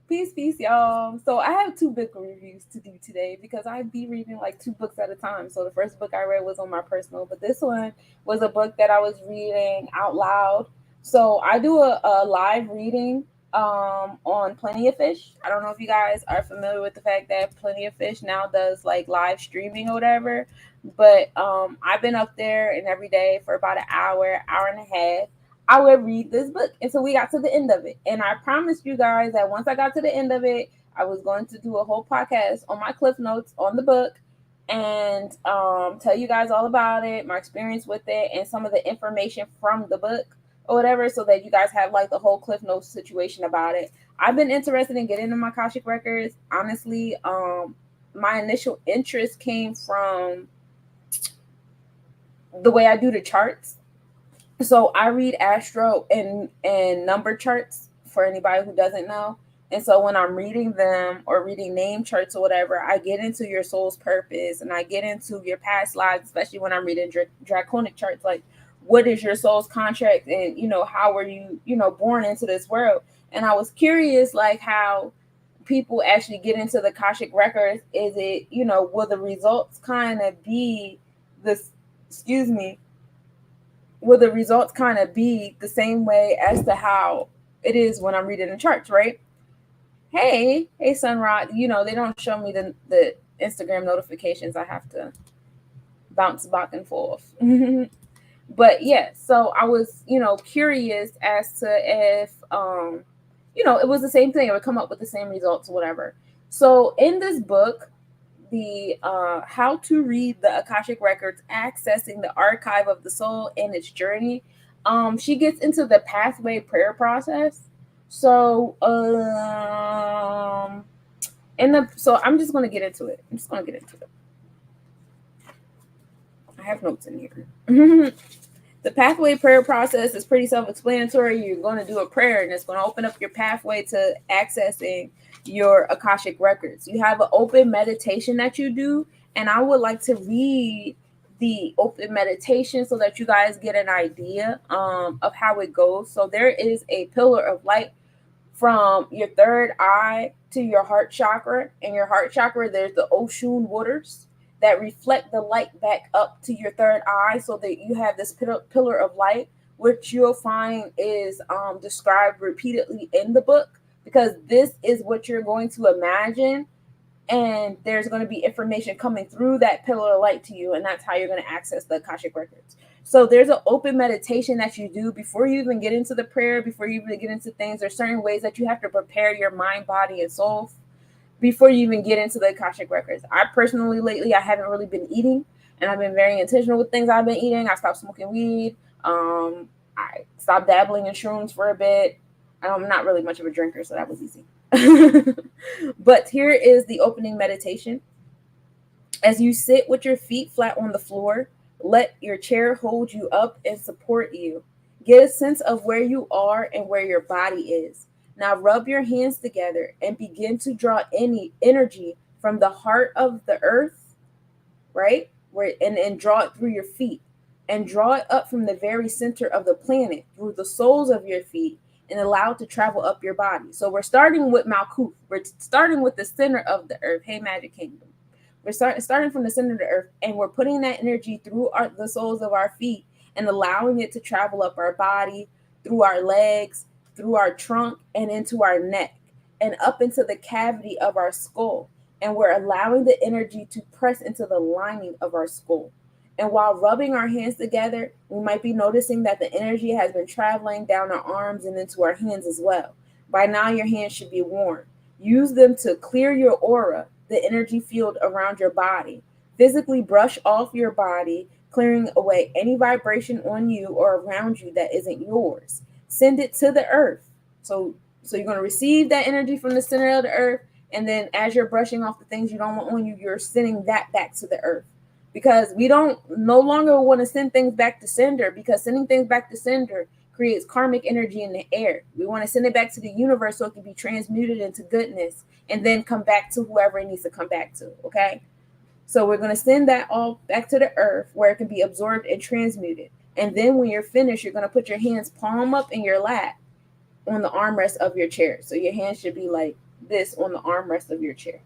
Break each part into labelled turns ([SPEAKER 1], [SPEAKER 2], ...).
[SPEAKER 1] Peace, y'all. So I have two book reviews to do today because I be reading like two books at a time. So the first book I read was on my personal, but this one was a book that I was reading out loud. So I do a live reading on Plenty of Fish. I don't know if you guys are familiar with the fact that Plenty of Fish now does like live streaming or whatever, but I've been up there and every day for about an hour and a half I would read this book until we got to the end of it. And I promised you guys that once I got to the end of it, I was going to do a whole podcast on my cliff notes on the book and tell you guys all about it, my experience with it, and some of the information from the book or whatever, so that you guys have like the whole cliff notes situation about it. I've been interested in getting into my Akashic Records. Honestly, my initial interest came from the way I do the charts. So I read astro and number charts for anybody who doesn't know. And so when I'm reading them or reading name charts or whatever, I get into your soul's purpose and I get into your past lives, especially when I'm reading draconic charts, like what is your soul's contract and how were you born into this world. And I was curious like how people actually get into the Akashic records. Is it, will the results kind of be this, excuse me, will the results kind of be the same way as to how it is when I'm reading the charts, right? Hey, Sunrod, they don't show me the Instagram notifications. I have to bounce back and forth. But yeah, so I was, curious as to if, it was the same thing. It would come up with the same results, whatever. So in this book, the How to Read the Akashic Records, Accessing the Archive of the Soul and Its Journey, she gets into the pathway prayer process. So so I'm just gonna get into it. I have notes in here. The pathway prayer process is pretty self-explanatory. You're going to do a prayer and it's going to open up your pathway to accessing your Akashic records. You have an open meditation that you do, and I would like to read the open meditation so that you guys get an idea of how it goes. So there is a pillar of light from your third eye to your heart chakra. In your heart chakra, there's the ocean waters that reflect the light back up to your third eye, so that you have this pillar of light, which you'll find is described repeatedly in the book, because this is what you're going to imagine, and there's going to be information coming through that pillar of light to you, and that's how you're going to access the Akashic records. So there's an open meditation that you do before you even get into the prayer, before you even get into things. There's certain ways that you have to prepare your mind, body, and soul before you even get into the Akashic records. I personally, lately, I haven't really been eating, and I've been very intentional with things I've been eating. I stopped smoking weed. I stopped dabbling in shrooms for a bit. I'm not really much of a drinker, so that was easy. But here is the opening meditation. As you sit with your feet flat on the floor, let your chair hold you up and support you. Get a sense of where you are and where your body is. Now rub your hands together and begin to draw any energy from the heart of the earth, right? And draw it through your feet. And draw it up from the very center of the planet through the soles of your feet and allow it to travel up your body. So we're starting with Malkuth. We're starting with the center of the earth. Hey, Magic Kingdom. We're starting from the center of the earth, and we're putting that energy through the soles of our feet and allowing it to travel up our body, through our legs, through our trunk, and into our neck, and up into the cavity of our skull. And we're allowing the energy to press into the lining of our skull. And while rubbing our hands together, we might be noticing that the energy has been traveling down our arms and into our hands as well. By now, your hands should be warm. Use them to clear your aura, the energy field around your body. Physically brush off your body, clearing away any vibration on you or around you that isn't yours. Send it to the earth. So you're going to receive that energy from the center of the earth, and then as you're brushing off the things you don't want on you, you're sending that back to the earth. Because we don't no longer want to send things back to sender, because sending things back to sender creates karmic energy in the air. We want to send it back to the universe so it can be transmuted into goodness and then come back to whoever it needs to come back to, okay? So we're going to send that all back to the earth where it can be absorbed and transmuted. And then when you're finished, you're going to put your hands palm up in your lap on the armrest of your chair. So your hands should be like this on the armrest of your chair.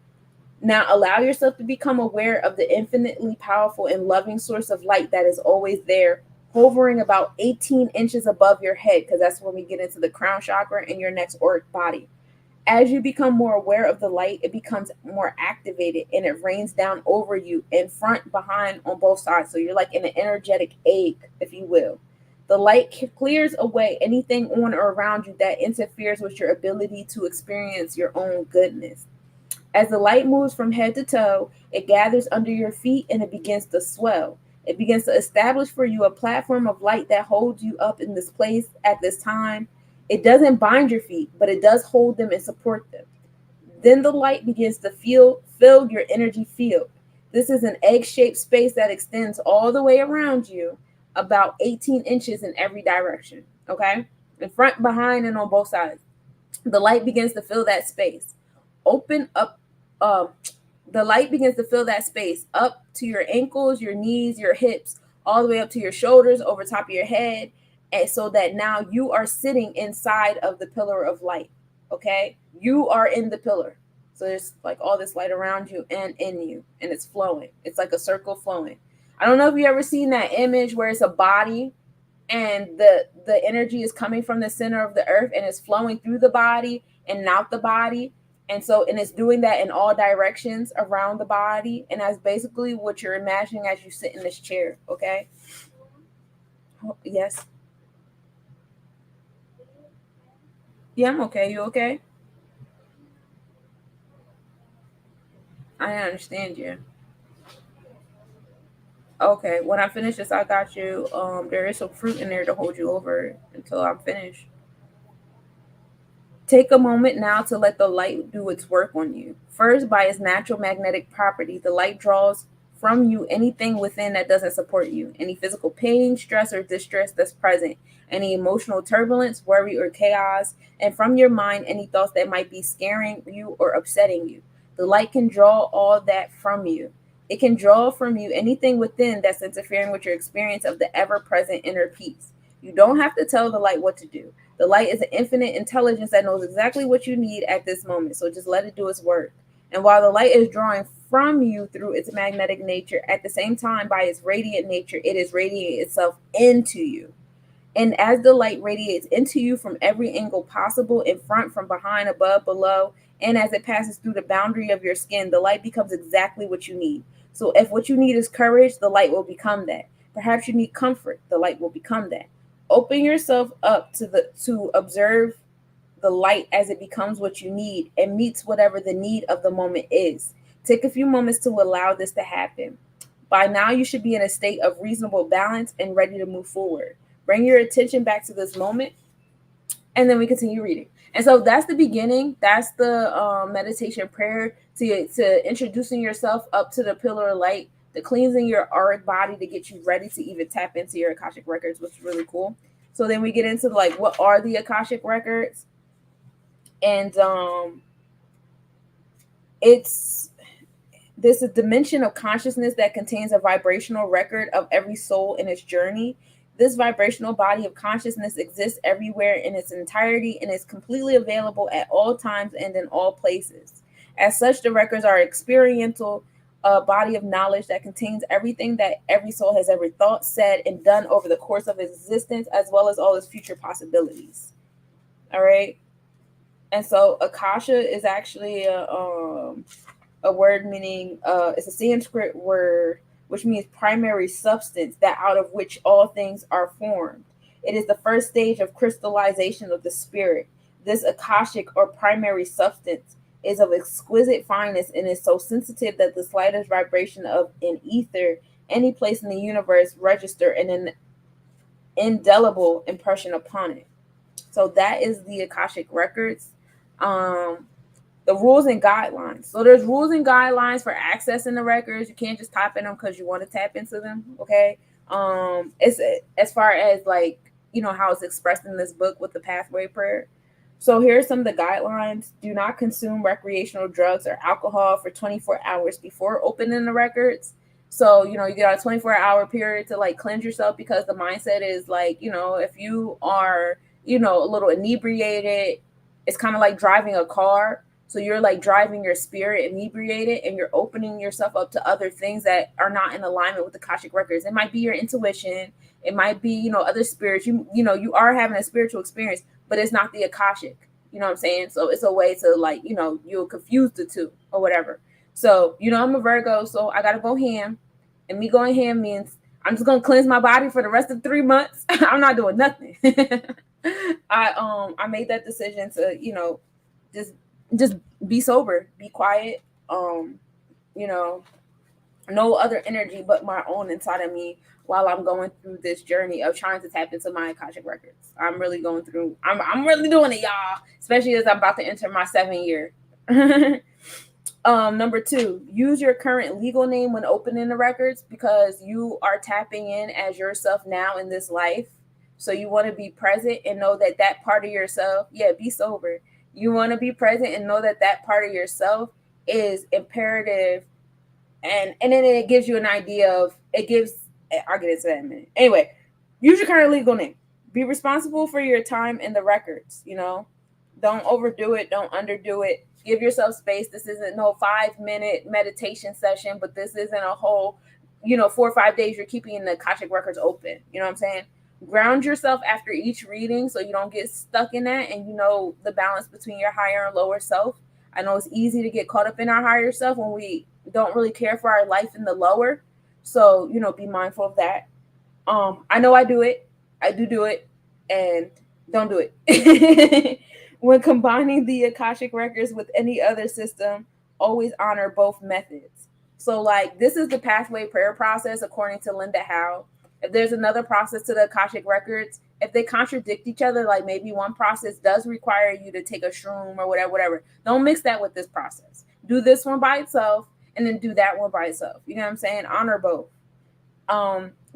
[SPEAKER 1] Now allow yourself to become aware of the infinitely powerful and loving source of light that is always there, hovering about 18 inches above your head, because that's when we get into the crown chakra and your next auric body. As you become more aware of the light, it becomes more activated and it rains down over you in front, behind, on both sides. So you're like in an energetic egg, if you will. The light clears away anything on or around you that interferes with your ability to experience your own goodness. As the light moves from head to toe, it gathers under your feet and it begins to swell. It begins to establish for you a platform of light that holds you up in this place at this time. It doesn't bind your feet, but it does hold them and support them. Then the light begins to fill your energy field. This is an egg-shaped space that extends all the way around you, about 18 inches in every direction. Okay? In front, behind, and on both sides. The light begins to fill that space. Open up um, the light begins to fill that space up to your ankles, your knees, your hips, all the way up to your shoulders, over top of your head, and so that now you are sitting inside of the pillar of light. Okay, you are in the pillar. So there's like all this light around you and in you, and it's flowing. It's like a circle flowing. I don't know if you ever seen that image where it's a body and the energy is coming from the center of the earth and it's flowing through the body and out the body, and it's doing that in all directions around the body, and that's basically what you're imagining as you sit in this chair. Okay. Yes. Yeah, I'm okay. You okay? I understand you. Okay, when I finish this, I got you. There is some fruit in there to hold you over until I'm finished. Take a moment now to let the light do its work on you. First, by its natural magnetic property, the light draws from you anything within that doesn't support you, any physical pain, stress, or distress that's present, any emotional turbulence, worry, or chaos, and from your mind, any thoughts that might be scaring you or upsetting you. The light can draw all that from you. It can draw from you anything within that's interfering with your experience of the ever present inner peace. You don't have to tell the light what to do. The light is an infinite intelligence that knows exactly what you need at this moment. So just let it do its work. And while the light is drawing from you through its magnetic nature, at the same time, by its radiant nature, it is radiating itself into you. And as the light radiates into you from every angle possible, in front, from behind, above, below, and as it passes through the boundary of your skin, the light becomes exactly what you need. So if what you need is courage, the light will become that. Perhaps you need comfort, the light will become that. Open yourself up to observe the light as it becomes what you need and meets whatever the need of the moment is. Take a few moments to allow this to happen. By now, you should be in a state of reasonable balance and ready to move forward. Bring your attention back to this moment, and then we continue reading. And so that's the beginning. That's the meditation prayer to introducing yourself up to the pillar of light, the cleansing your auric body to get you ready to even tap into your Akashic records, which is really cool. So then we get into like what are the Akashic records, and it's this is a dimension of consciousness that contains a vibrational record of every soul in its journey. This vibrational body of consciousness exists everywhere in its entirety and is completely available at all times and in all places. As such, the records are experiential body of knowledge that contains everything that every soul has ever thought, said, and done over the course of its existence, as well as all its future possibilities. All right. And so Akasha is actually a word meaning it's a Sanskrit word which means primary substance, that out of which all things are formed. It is the first stage of crystallization of the spirit. This Akashic or primary substance is of exquisite fineness and is so sensitive that the slightest vibration of an ether any place in the universe register an indelible impression upon it. So that is the Akashic records. The rules and guidelines. So there's rules and guidelines for accessing the records. You can't just tap in them because you want to tap into them. Okay. It's as far as like, you know, how it's expressed in this book with the pathway prayer. So here's some of the guidelines. Do not consume recreational drugs or alcohol for 24 hours before opening the records. So, you know, you get a 24-hour period to like cleanse yourself, because the mindset is like, you know, if you are, you know, a little inebriated, it's kind of like driving a car. So you're like driving your spirit inebriated, and you're opening yourself up to other things that are not in alignment with the Akashic Records. It might be your intuition. It might be, other spirits. You are having a spiritual experience, but it's not the Akashic. You know what I'm saying? So it's a way to like, you'll confuse the two or whatever. So, I'm a Virgo, so I gotta go ham. And me going ham means I'm just gonna cleanse my body for the rest of 3 months. I'm not doing nothing. I made that decision to, just be sober, be quiet. No other energy but my own inside of me while I'm going through this journey of trying to tap into my Akashic Records. I'm really going through. I'm really doing it, y'all. Especially as I'm about to enter my 7th year. Number 2, use your current legal name when opening the records, because you are tapping in as yourself now in this life. So you want to be present and know that that part of yourself, be sober. You want to be present and know that that part of yourself is imperative. And then it gives you an idea of, I'll get into that in a minute. Anyway, use your current legal name. Be responsible for your time in the records, Don't overdo it. Don't underdo it. Give yourself space. This isn't no 5-minute meditation session, but this isn't a whole, 4 or 5 days you're keeping the Akashic Records open. You know what I'm saying? Ground yourself after each reading so you don't get stuck in that, and the balance between your higher and lower self. I know it's easy to get caught up in our higher self when we don't really care for our life in the lower. So, be mindful of that. I know I do it. I do it, and don't do it. When combining the Akashic Records with any other system, always honor both methods. So, like, this is the pathway prayer process according to Linda Howe. If there's another process to the Akashic Records, if they contradict each other, like maybe one process does require you to take a shroom or whatever, don't mix that with this process. Do this one by itself and then do that one by itself. You know what I'm saying? Honor both.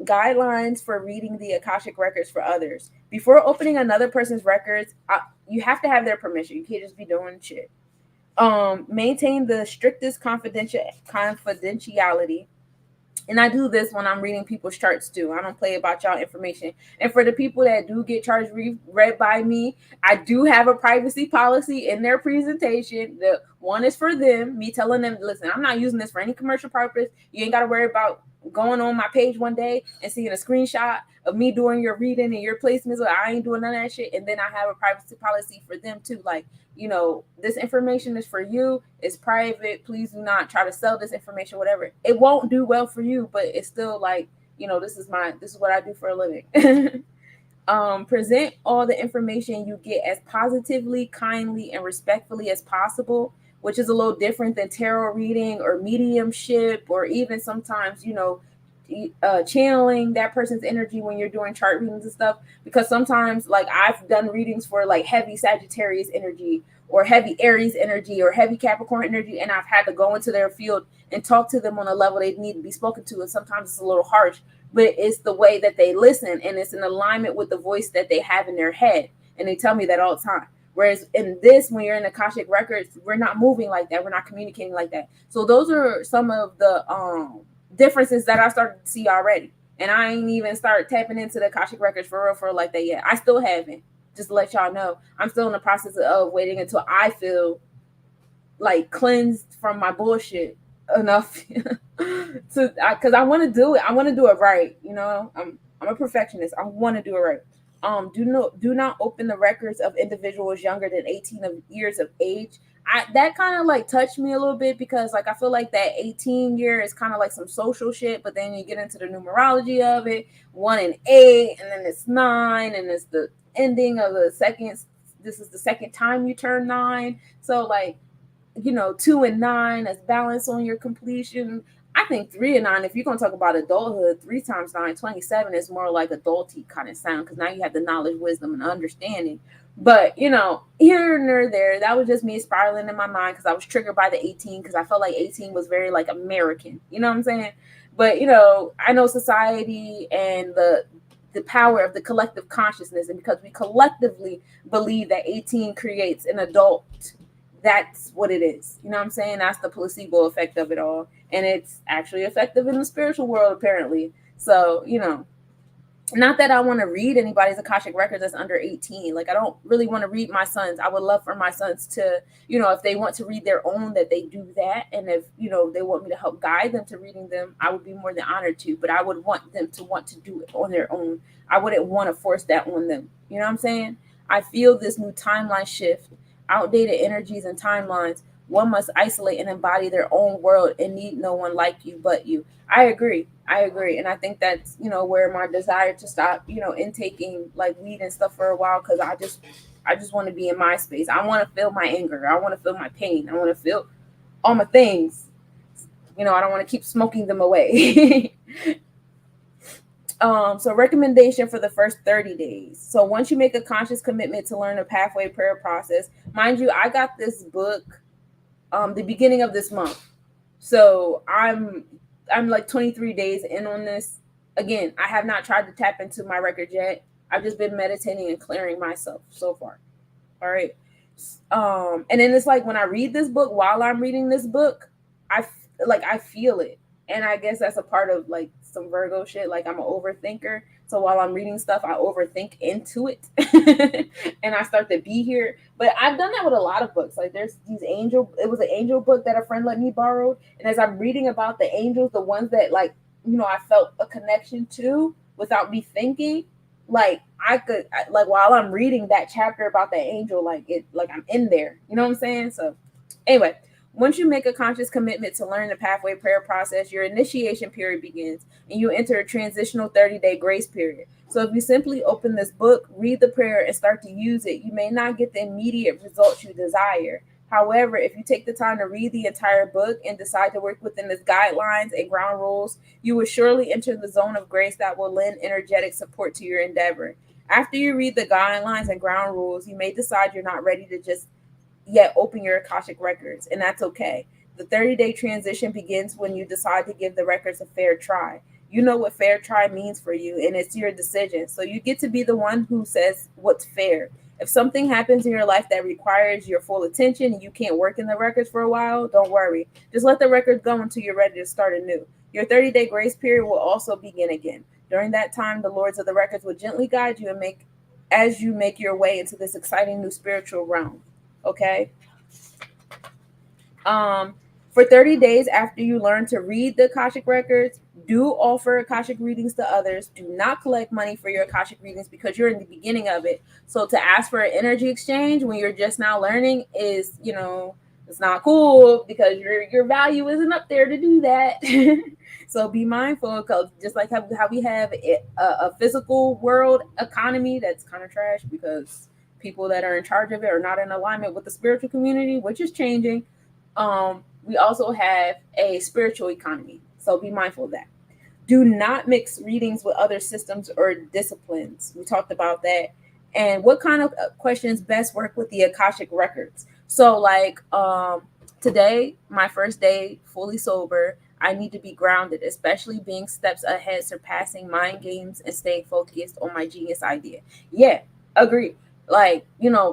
[SPEAKER 1] Guidelines for reading the Akashic Records for others. Before opening another person's records, you have to have their permission. You can't just be doing shit. Maintain the strictest confidentiality. And I do this when I'm reading people's charts too. I don't play about y'all information. And for the people that do get charts read by me, I do have a privacy policy in their presentation. The one is for them, me telling them, listen, I'm not using this for any commercial purpose. You ain't got to worry about going on my page one day and seeing a screenshot of me doing your reading and your placements. I ain't doing none of that shit. And then I have a privacy policy for them too. Like, this information is for you. It's private. Please do not try to sell this information, whatever. It won't do well for you, but it's still like, this is what I do for a living. Present all the information you get as positively, kindly, and respectfully as possible, which is a little different than tarot reading or mediumship, or even sometimes, channeling that person's energy when you're doing chart readings and stuff. Because sometimes, like, I've done readings for like heavy Sagittarius energy or heavy Aries energy or heavy Capricorn energy, and I've had to go into their field and talk to them on a level they need to be spoken to. And sometimes it's a little harsh, but it's the way that they listen, and it's in alignment with the voice that they have in their head. And they tell me that all the time. Whereas in this, when you're in Akashic Records, we're not moving like that. We're not communicating like that. So those are some of the differences that I started to see already. And I ain't even started tapping into the Akashic Records for real like that yet. I still haven't. Just to let y'all know, I'm still in the process of waiting until I feel like cleansed from my bullshit enough because I want to do it. I want to do it right. I'm a perfectionist. I want to do it right. Do not open the records of individuals younger than 18 years of age. That kind of like touched me a little bit, because like I feel like that 18 year is kind of like some social shit, but then you get into the numerology of it, 1 and 8, and then it's 9, and it's the ending of the second. This is the second time you turn 9, so like 2 and 9 as balance on your completion. I think 3 and 9, if you're going to talk about adulthood, 3 times 9, 27 is more like adulty kind of sound, because now you have the knowledge, wisdom, and understanding. But, here and there, that was just me spiraling in my mind because I was triggered by the 18, because I felt like 18 was very like American. You know what I'm saying? But, I know society and the power of the collective consciousness, and because we collectively believe that 18 creates an adult, that's what it is. You know what I'm saying? That's the placebo effect of it all. And it's actually effective in the spiritual world, apparently. So, Not that I want to read anybody's Akashic Records that's under 18. Like, I don't really want to read my sons. I would love for my sons to, if they want to read their own, that they do that. And if, they want me to help guide them to reading them, I would be more than honored to. But I would want them to want to do it on their own. I wouldn't want to force that on them. You know what I'm saying? I feel this new timeline shift, outdated energies and timelines. One must isolate and embody their own world and need no one like you but you. I agree. I agree. And I think that's, where my desire to stop, intaking like weed and stuff for a while, because I just want to be in my space. I want to feel my anger. I want to feel my pain. I want to feel all my things. I don't want to keep smoking them away. So recommendation for the first 30 days. So once you make a conscious commitment to learn a pathway prayer process, mind you, I got this book the beginning of this month. So I'm like 23 days in on this. Again, I have not tried to tap into my record yet. I've just been meditating and clearing myself so far. All right. And then it's like when I read this book, while I'm reading this book, I feel it. And I guess that's a part of like some Virgo shit. Like, I'm an overthinker. So while I'm reading stuff, I overthink into it and I start to be here. But I've done that with a lot of books. Like, there's it was an angel book that a friend let me borrow. And as I'm reading about the angels, the ones that like, I felt a connection to without me thinking, like I could, like while I'm reading that chapter about the angel, like I'm in there. You know what I'm saying? So anyway, once you make a conscious commitment to learn the pathway prayer process, your initiation period begins and you enter a transitional 30-day grace period. So if you simply open this book, read the prayer, and start to use it, you may not get the immediate results you desire. However, if you take the time to read the entire book and decide to work within its guidelines and ground rules, you will surely enter the zone of grace that will lend energetic support to your endeavor. After you read the guidelines and ground rules, you may decide you're not ready to just yet open your Akashic records, and that's okay. The 30-day transition begins when you decide to give the records a fair try. You know what fair try means for you, and it's your decision. So you get to be the one who says what's fair. If something happens in your life that requires your full attention and you can't work in the records for a while, don't worry. Just let the records go until you're ready to start anew. Your 30-day grace period will also begin again. During that time, the lords of the records will gently guide you as you make your way into this exciting new spiritual realm. Okay. For 30 days after you learn to read the Akashic records, do offer Akashic readings to others. Do not collect money for your Akashic readings because you're in the beginning of it. So to ask for an energy exchange when you're just now learning is, it's not cool because your value isn't up there to do that. So be mindful, because just like how we have a physical world economy that's kind of trash because people that are in charge of it are not in alignment with the spiritual community, which is changing. We also have a spiritual economy. So be mindful of that. Do not mix readings with other systems or disciplines. We talked about that. And what kind of questions best work with the Akashic records? So like today, my first day fully sober, I need to be grounded, especially being steps ahead, surpassing mind games and staying focused on my genius idea. Yeah, agree. Like,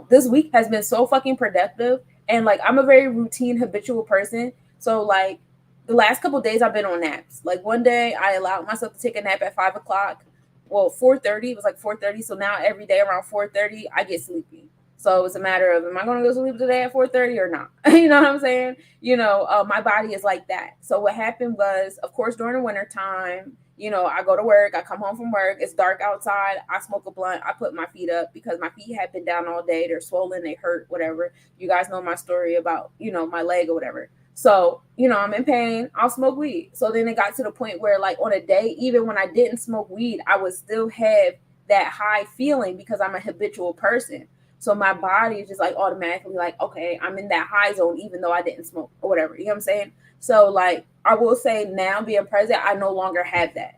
[SPEAKER 1] this week has been so fucking productive. And like, I'm a very routine, habitual person. So like the last couple of days I've been on naps. Like one day I allowed myself to take a nap at 5 o'clock. Well, 4:30. It was like 4:30. So now every day around 4:30, I get sleepy. So it's a matter of, am I going to go sleep today at 4:30 or not? You know what I'm saying? My body is like that. So what happened was, of course, during the winter time, I go to work, I come home from work, it's dark outside, I smoke a blunt, I put my feet up because my feet had been down all day, they're swollen, they hurt, whatever. You guys know my story about, my leg or whatever. So, I'm in pain, I'll smoke weed. So then it got to the point where like on a day, even when I didn't smoke weed, I would still have that high feeling because I'm a habitual person. So my body is just like automatically like, okay, I'm in that high zone, even though I didn't smoke or whatever. You know what I'm saying? So like, I will say now being present, I no longer have that.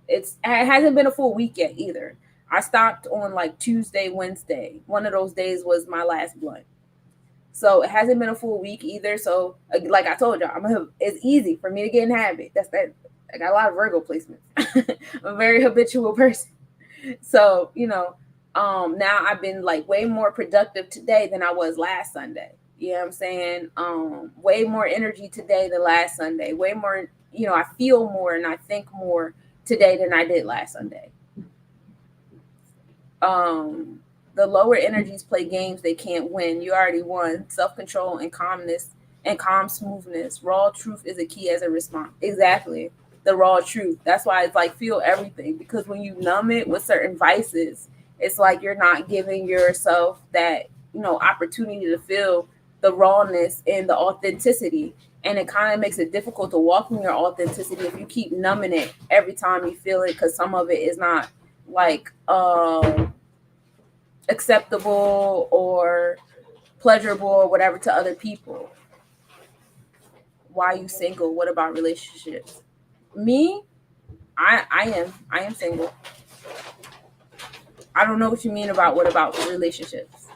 [SPEAKER 1] It hasn't been a full week yet either. I stopped on like Tuesday, Wednesday. One of those days was my last blunt. So it hasn't been a full week either. So like I told y'all, it's easy for me to get in habit. That's that. I got a lot of Virgo placements. I'm a very habitual person. So, now I've been like way more productive today than I was last Sunday. You know what I'm saying? Way more energy today than last Sunday. Way more, I feel more and I think more today than I did last Sunday. The lower energies play games they can't win. You already won. Self-control and calmness and calm smoothness. Raw truth is a key as a response. Exactly. The raw truth. That's why it's like feel everything, because when you numb it with certain vices, it's like you're not giving yourself that, opportunity to feel the rawness and the authenticity. And it kind of makes it difficult to walk in your authenticity if you keep numbing it every time you feel it, because some of it is not like acceptable or pleasurable or whatever to other people. Why are you single? What about relationships? Me, I am single. I don't know what you mean about what about relationships,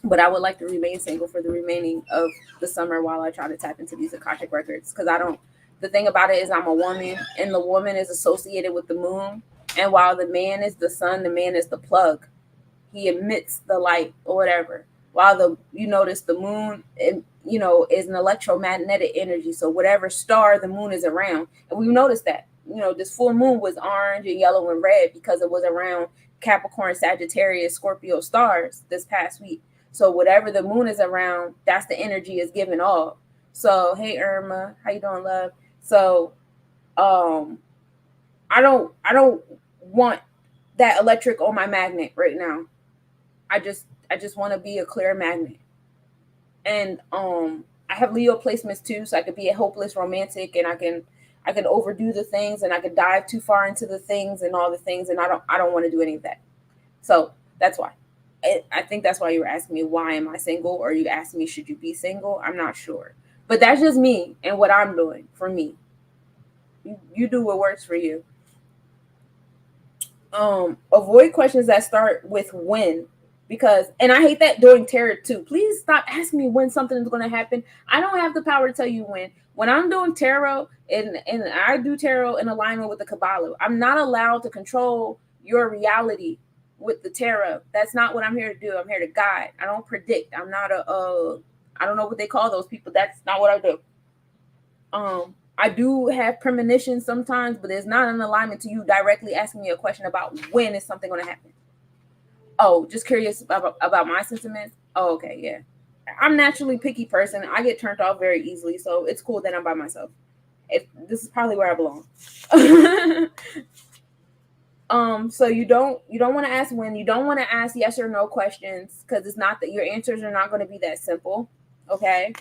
[SPEAKER 1] but I would like to remain single for the remaining of the summer while I try to tap into these Akashic records, because I don't. The thing about it is I'm a woman, and the woman is associated with the moon, and while the man is the sun, the man is the plug. He emits the light or whatever. While you notice the moon, is an electromagnetic energy. So whatever star the moon is around, and we noticed that, this full moon was orange and yellow and red because it was around Capricorn, Sagittarius, Scorpio stars this past week. So whatever the moon is around, that's the energy is given off. So hey Irma, how you doing, love? So I don't want that electric on my magnet right now. I just want to be a clear magnet. And I have Leo placements too, so I could be a hopeless romantic, and I can overdo the things, and I could dive too far into the things and all the things, and I don't want to do any of that. So that's why. I think that's why you were asking me, why am I single? Or you asked me, should you be single? I'm not sure. But that's just me and what I'm doing for me. You do what works for you. Avoid questions that start with when, because, and I hate that during tarot too. Please stop asking me when something is going to happen. I don't have the power to tell you when. When I'm doing tarot, and I do tarot in alignment with the Kabbalah, I'm not allowed to control your reality with the tarot. That's not what I'm here to do. I'm here to guide. I don't predict. I'm not I don't know what they call those people. That's not what I do. I do have premonitions sometimes, but it's not an alignment to you directly asking me a question about when is something going to happen. Oh, just curious about my sentiments. Oh, okay, yeah. I'm naturally picky person. I get turned off very easily, so it's cool that I'm by myself. If this is probably where I belong. So you don't want to ask when. You don't want to ask yes or no questions, because it's not that your answers are not going to be that simple. Okay.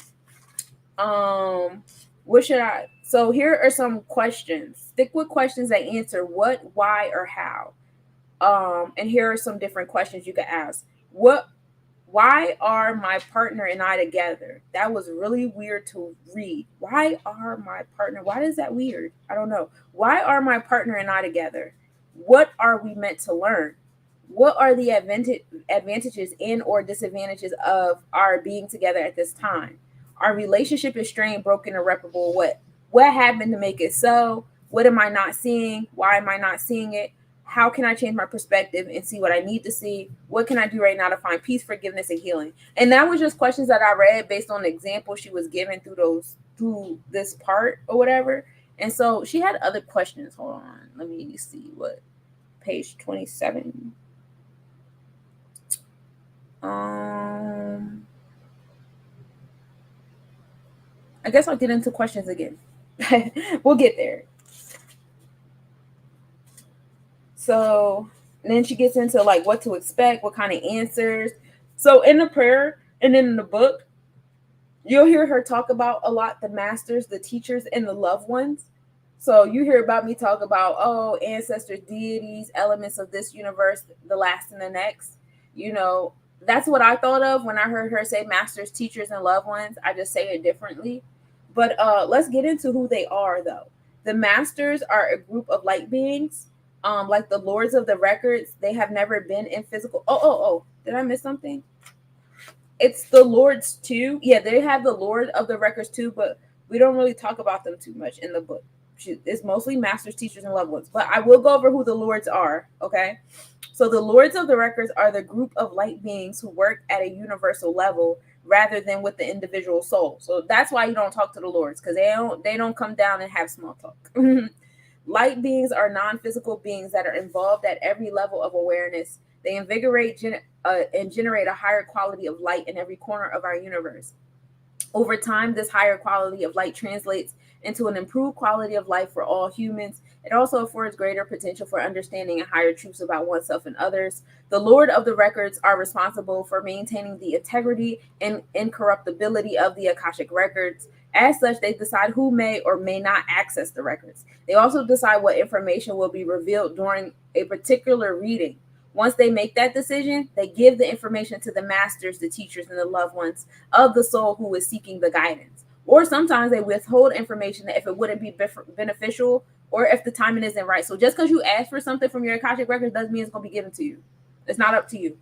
[SPEAKER 1] What should I? So here are some questions. Stick with questions that answer what, why, or how. And here are some different questions you could ask. Why are my partner and I together? That was really weird to read. Why is that weird? I don't know. Why are my partner and I together? What are we meant to learn? What are the advantages and or disadvantages of our being together at this time? Our relationship is strained, broken, irreparable. What happened to make it so? What am I not seeing? Why am I not seeing it? How can I change my perspective and see what I need to see? What can I do right now to find peace, forgiveness, and healing? And that was just questions that I read based on the example she was given through this part or whatever. And so she had other questions. Hold on. Let me see what page 27. I guess I'll get into questions again. We'll get there. So then she gets into like what to expect, what kind of answers. So in the prayer and in the book, you'll hear her talk about a lot the masters, the teachers, and the loved ones. So you hear about me talk about, ancestors, deities, elements of this universe, the last and the next. That's what I thought of when I heard her say masters, teachers, and loved ones. I just say it differently. But let's get into who they are, though. The masters are a group of light beings, like the lords of the records. They have never been in physical. Oh, did I miss something? It's the lords too. Yeah, they have the lord of the records too, but we don't really talk about them too much in the book. It's mostly masters, teachers, and loved ones. But I will go over who the lords are, okay? So the lords of the records are the group of light beings who work at a universal level rather than with the individual soul. So that's why you don't talk to the lords, because they don't come down and have small talk. Light beings are non-physical beings that are involved at every level of awareness. They invigorate and generate a higher quality of light in every corner of our universe. Over time, this higher quality of light translates into an improved quality of life for all humans. It also affords greater potential for understanding and higher truths about oneself and others. The Lord of the Records are responsible for maintaining the integrity and incorruptibility of the Akashic Records. As such, they decide who may or may not access the records. They also decide what information will be revealed during a particular reading. Once they make that decision, they give the information to the masters, the teachers, and the loved ones of the soul who is seeking the guidance. Or sometimes they withhold information if it wouldn't be beneficial or if the timing isn't right. So just because you ask for something from your Akashic Records doesn't mean it's going to be given to you. It's not up to you.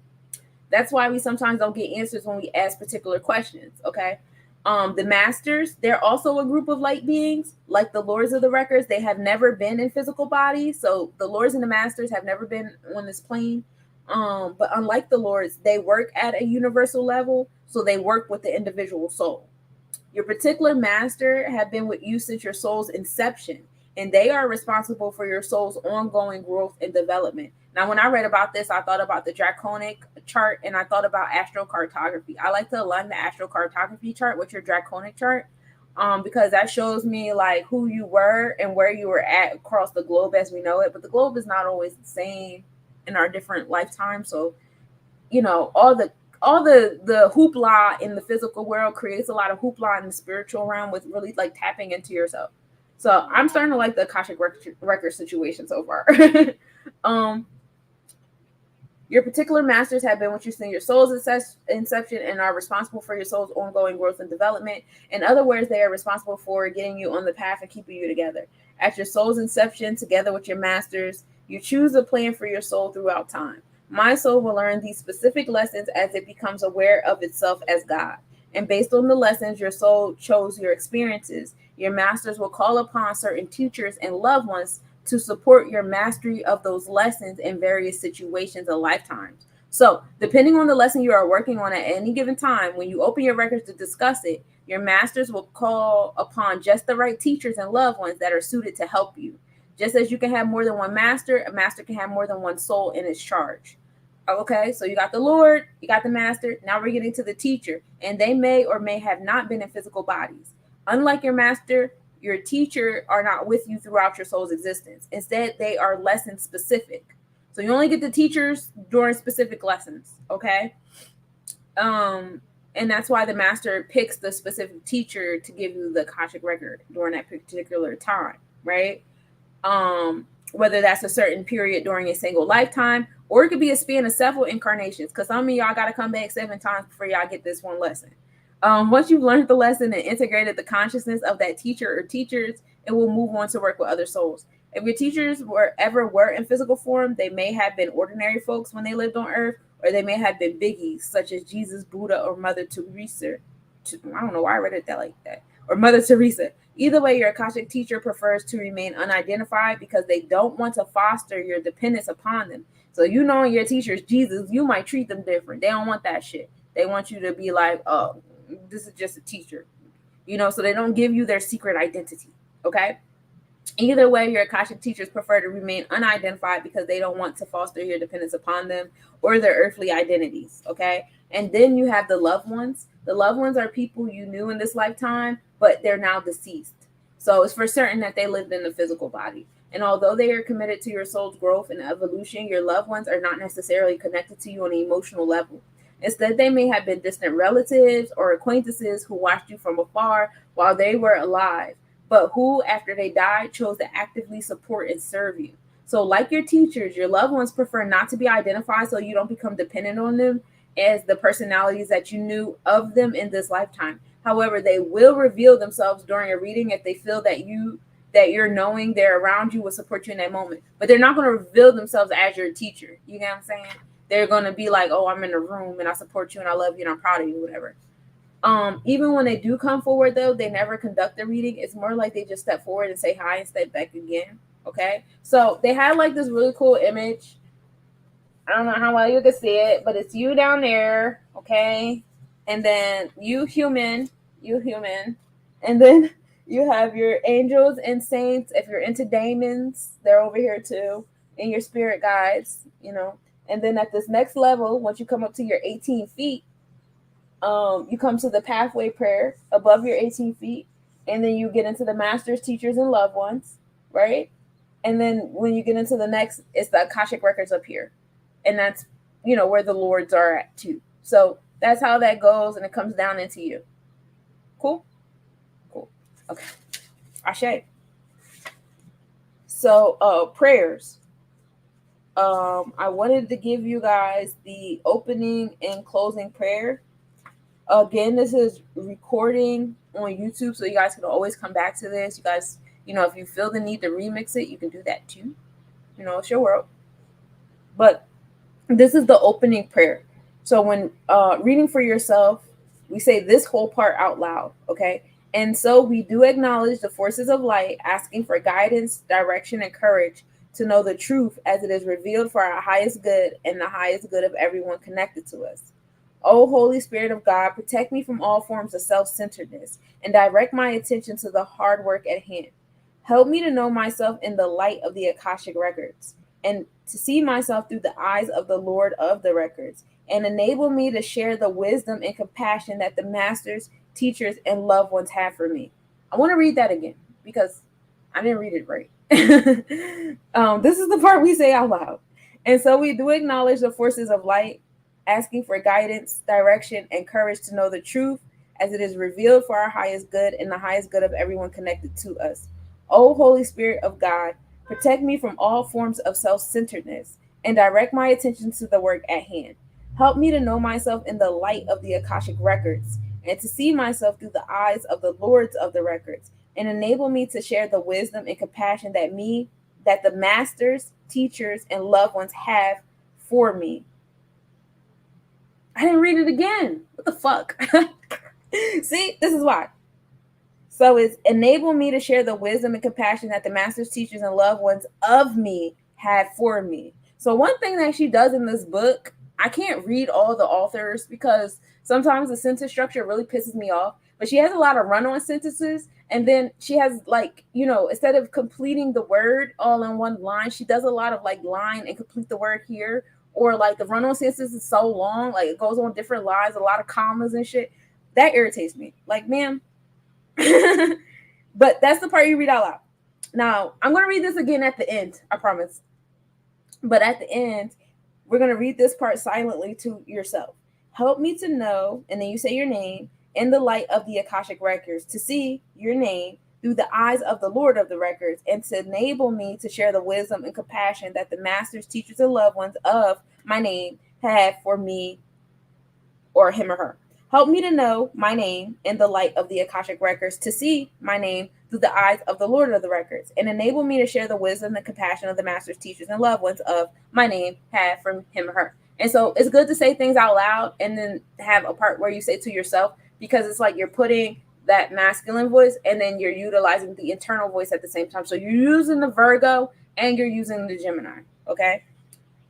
[SPEAKER 1] That's why we sometimes don't get answers when we ask particular questions, okay? The masters, they're also a group of light beings, like the lords of the records. They have never been in physical bodies. So the lords and the masters have never been on this plane. But unlike the lords, they work at a universal level. So they work with the individual soul. Your particular master have been with you since your soul's inception, and they are responsible for your soul's ongoing growth and development. Now, when I read about this, I thought about the draconic chart and I thought about astrocartography. I like to align the astrocartography chart with your draconic chart because that shows me like who you were and where you were at across the globe as we know it. But the globe is not always the same in our different lifetimes. So, you know, all the hoopla in the physical world creates a lot of hoopla in the spiritual realm with really like tapping into yourself. So I'm starting to like the Akashic record situation so far. Your particular masters have been with you since your soul's inception and are responsible for your soul's ongoing growth and development. In other words, they are responsible for getting you on the path and keeping you together. At your soul's inception, together with your masters, you choose a plan for your soul throughout time. My soul will learn these specific lessons as it becomes aware of itself as God. And based on the lessons your soul chose your experiences, your masters will call upon certain teachers and loved ones to support your mastery of those lessons in various situations and lifetimes. So, depending on the lesson you are working on at any given time, when you open your records to discuss it, your masters will call upon just the right teachers and loved ones that are suited to help you. Just as you can have more than one master, a master can have more than one soul in its charge. Okay, so you got the Lord, you got the master. Now we're getting to the teacher, and they may or may have not been in physical bodies. Unlike your master, your teacher are not with you throughout your soul's existence. Instead, they are lesson specific. So you only get the teachers during specific lessons, okay? And that's why the master picks the specific teacher to give you the Akashic record during that particular time, right? Whether that's a certain period during a single lifetime, or it could be a span of several incarnations, because some of y'all got to come back 7 times before y'all get this one lesson. Once you've learned the lesson and integrated the consciousness of that teacher or teachers, it will move on to work with other souls. If your teachers were in physical form, they may have been ordinary folks when they lived on Earth, or they may have been biggies, such as Jesus, Buddha, or Mother Teresa. I don't know why I read it like that. Or Mother Teresa. Either way, your Akashic teacher prefers to remain unidentified because they don't want to foster your dependence upon them. So you knowing your teacher is Jesus, you might treat them different. They don't want that shit. They want you to be like, oh, this is just a teacher. You know, so they don't give you their secret identity. Okay? Either way, your Akashic teachers prefer to remain unidentified because they don't want to foster your dependence upon them or their earthly identities. Okay? And then you have the loved ones. The loved ones are people you knew in this lifetime, but they're now deceased. So it's for certain that they lived in the physical body. And although they are committed to your soul's growth and evolution, your loved ones are not necessarily connected to you on an emotional level. Instead, they may have been distant relatives or acquaintances who watched you from afar while they were alive, but who, after they died, chose to actively support and serve you. So like your teachers, your loved ones prefer not to be identified so you don't become dependent on them as the personalities that you knew of them in this lifetime. However, they will reveal themselves during a reading if they feel that you're knowing they're around you will support you in that moment. But they're not going to reveal themselves as your teacher. You get what I'm saying? They're going to be like, oh, I'm in the room and I support you and I love you and I'm proud of you, whatever. Even when they do come forward, though, they never conduct the reading. It's more like they just step forward and say hi and step back again. Okay? So they had like this really cool image. I don't know how well you can see it, but it's you down there, okay? And then you human, and then You have your angels and saints. If you're into daemons, they're over here too. And your spirit guides, And then at this next level, once you come up to your 18 feet, you come to the pathway prayer above your 18 feet. And then you get into the masters, teachers, and loved ones, right? And then when you get into the next, it's the Akashic Records up here. And that's, where the lords are at too. So that's how that goes, and it comes down into you. Cool? Cool. Okay. Ashe. So prayers. I wanted to give you guys the opening and closing prayer. Again, this is recording on YouTube, so you guys can always come back to this. You guys, if you feel the need to remix it, you can do that too. It's your world. But this is the opening prayer. So when reading for yourself, we say this whole part out loud, okay? And so we do acknowledge the forces of light, asking for guidance, direction, and courage to know the truth as it is revealed for our highest good and the highest good of everyone connected to us. O Holy Spirit of God, protect me from all forms of self-centeredness and direct my attention to the hard work at hand. Help me to know myself in the light of the Akashic Records and to see myself through the eyes of the Lord of the Records, and enable me to share the wisdom and compassion that the masters, teachers, and loved ones have for me. I want to read that again because I didn't read it right. This is the part we say out loud. And so we do acknowledge the forces of light, asking for guidance, direction, and courage to know the truth as it is revealed for our highest good and the highest good of everyone connected to us. O Holy Spirit of God, protect me from all forms of self-centeredness and direct my attention to the work at hand. Help me to know myself in the light of the Akashic Records and to see myself through the eyes of the Lords of the Records, and enable me to share the wisdom and compassion that the masters, teachers, and loved ones have for me. I didn't read it again. What the fuck? See, this is why. So it's enable me to share the wisdom and compassion that the masters, teachers, and loved ones of me have for me. So one thing that she does in this book, I can't read all the authors because sometimes the sentence structure really pisses me off, but she has a lot of run-on sentences. And then she has instead of completing the word all in one line, she does a lot of line and complete the word here. Or the run-on sentence is so long, it goes on different lines, a lot of commas and shit. That irritates me. Ma'am. But that's the part you read out loud. Now, I'm going to read this again at the end, I promise. But at the end, we're going to read this part silently to yourself. Help me to know, and then you say your name, in the light of the Akashic Records, to see your name through the eyes of the Lord of the Records, and to enable me to share the wisdom and compassion that the masters, teachers, and loved ones of my name have for me, or him or her. Help me to know my name in the light of the Akashic Records, to see my name through the eyes of the Lord of the Records, and enable me to share the wisdom and compassion of the masters, teachers, and loved ones of my name have from him or her. And so it's good to say things out loud and then have a part where you say to yourself, because it's you're putting that masculine voice and then you're utilizing the internal voice at the same time. So you're using the Virgo and you're using the Gemini, okay?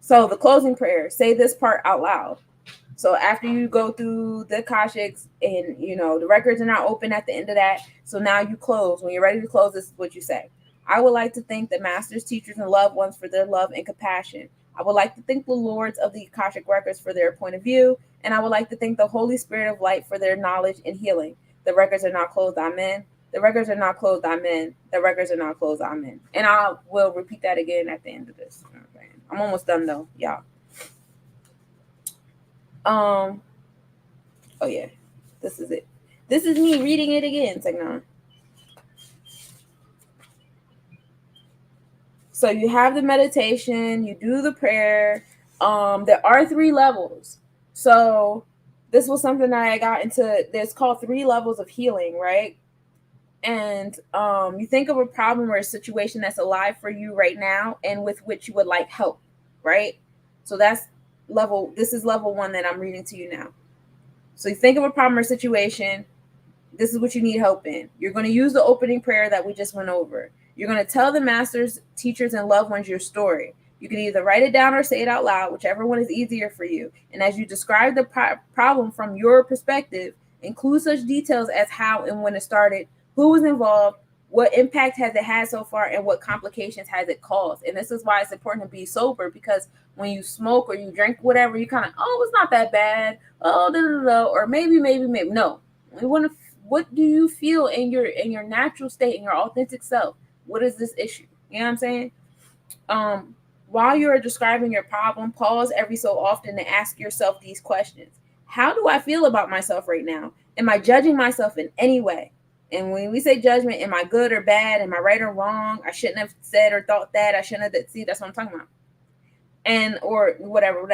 [SPEAKER 1] So the closing prayer, say this part out loud. So after you go through the Akashics and, the records are not open at the end of that. So now you close. When you're ready to close, this is what you say. I would like to thank the masters, teachers, and loved ones for their love and compassion. I would like to thank the Lords of the Akashic Records for their point of view. And I would like to thank the Holy Spirit of Light for their knowledge and healing. The records are not closed. Amen. The records are not closed. Amen. The records are not closed. Amen. And I will repeat that again at the end of this. Okay. I'm almost done though, y'all. Oh yeah, this is it. This is me reading it again. It's no. So you have the meditation, you do the prayer. There are 3 levels. So this was something that I got into. There's called 3 levels of healing, right? And you think of a problem or a situation that's alive for you right now and with which you would like help, right? So this is level 1 that I'm reading to you now. So you think of a problem or situation. This is what you need help in. You're going to use the opening prayer that we just went over. You're going to tell the masters, teachers, and loved ones your story. You can either write it down or say it out loud, whichever one is easier for you. And as you describe the problem from your perspective, include such details as how and when it started, Who was involved? What impact has it had so far, and what complications has it caused? And this is why it's important to be sober, because when you smoke or you drink whatever, you kind of, oh, it's not that bad. Oh, da, da, da, or maybe. No, we want to. What do you feel in your natural state, in your authentic self? What is this issue? You know what I'm saying? While you're describing your problem, pause every so often to ask yourself these questions. How do I feel about myself right now? Am I judging myself in any way? And when we say judgment, am I good or bad? Am I right or wrong? I shouldn't have said or thought that. I shouldn't have. See, that's what I'm talking about. And or whatever.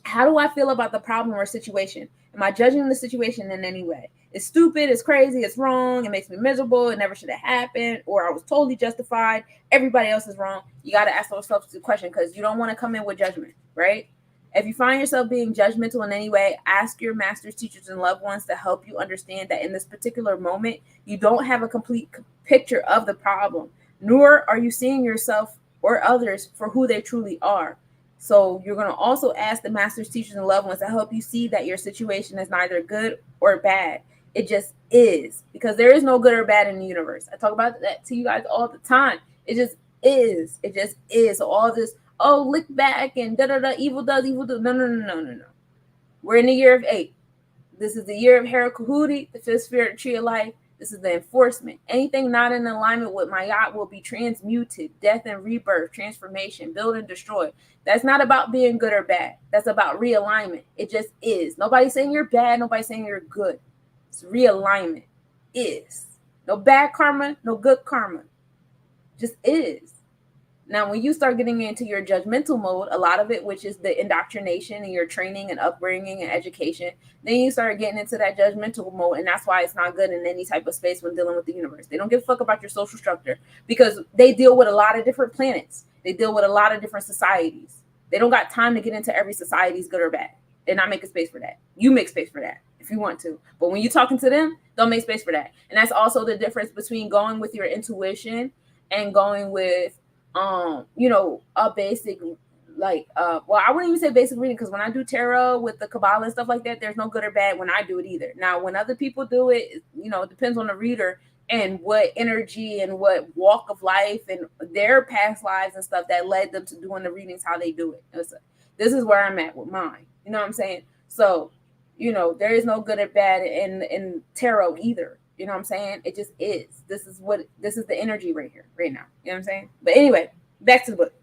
[SPEAKER 1] How do I feel about the problem or situation? Am I judging the situation in any way? It's stupid, it's crazy, it's wrong, it makes me miserable, it never should have happened, or I was totally justified, everybody else is wrong. You got to ask yourself the question, because you don't want to come in with judgment, right? If you find yourself being judgmental in any way, ask your masters, teachers, and loved ones to help you understand that in this particular moment, you don't have a complete picture of the problem, nor are you seeing yourself or others for who they truly are. So you're going to also ask the masters, teachers, and loved ones to help you see that your situation is neither good or bad. It just is, because there is no good or bad in the universe. I talk about that to you guys all the time. It just is. It just is. So all this, oh, look back and da-da-da, evil does, evil do. No. We're in the year of 8. This is the year of Herakuhuti, the 5th spirit tree of life. This is the enforcement. Anything not in alignment with Mayat will be transmuted, death and rebirth, transformation, build and destroy. That's not about being good or bad. That's about realignment. It just is. Nobody's saying you're bad. Nobody's saying you're good. It's realignment. Is. No bad karma, no good karma. Just is. Now, when you start getting into your judgmental mode, a lot of it, which is the indoctrination and your training and upbringing and education, then you start getting into that judgmental mode. And that's why it's not good in any type of space when dealing with the universe. They don't give a fuck about your social structure, because they deal with a lot of different planets. They deal with a lot of different societies. They don't got time to get into every society's good or bad. They're not making space for that. You make space for that if you want to. But when you're talking to them, don't make space for that. And that's also the difference between going with your intuition and going with a basic, well, I wouldn't even say basic reading, because when I do tarot with the Kabbalah and stuff like that, there's no good or bad when I do it either. Now, when other people do it, it depends on the reader and what energy and what walk of life and their past lives and stuff that led them to doing the readings, how they do it. This is where I'm at with mine. You know what I'm saying? So, there is no good or bad in tarot either. You know what I'm saying? It just is. This is the energy right here, right now. You know what I'm saying? But anyway, back to the book.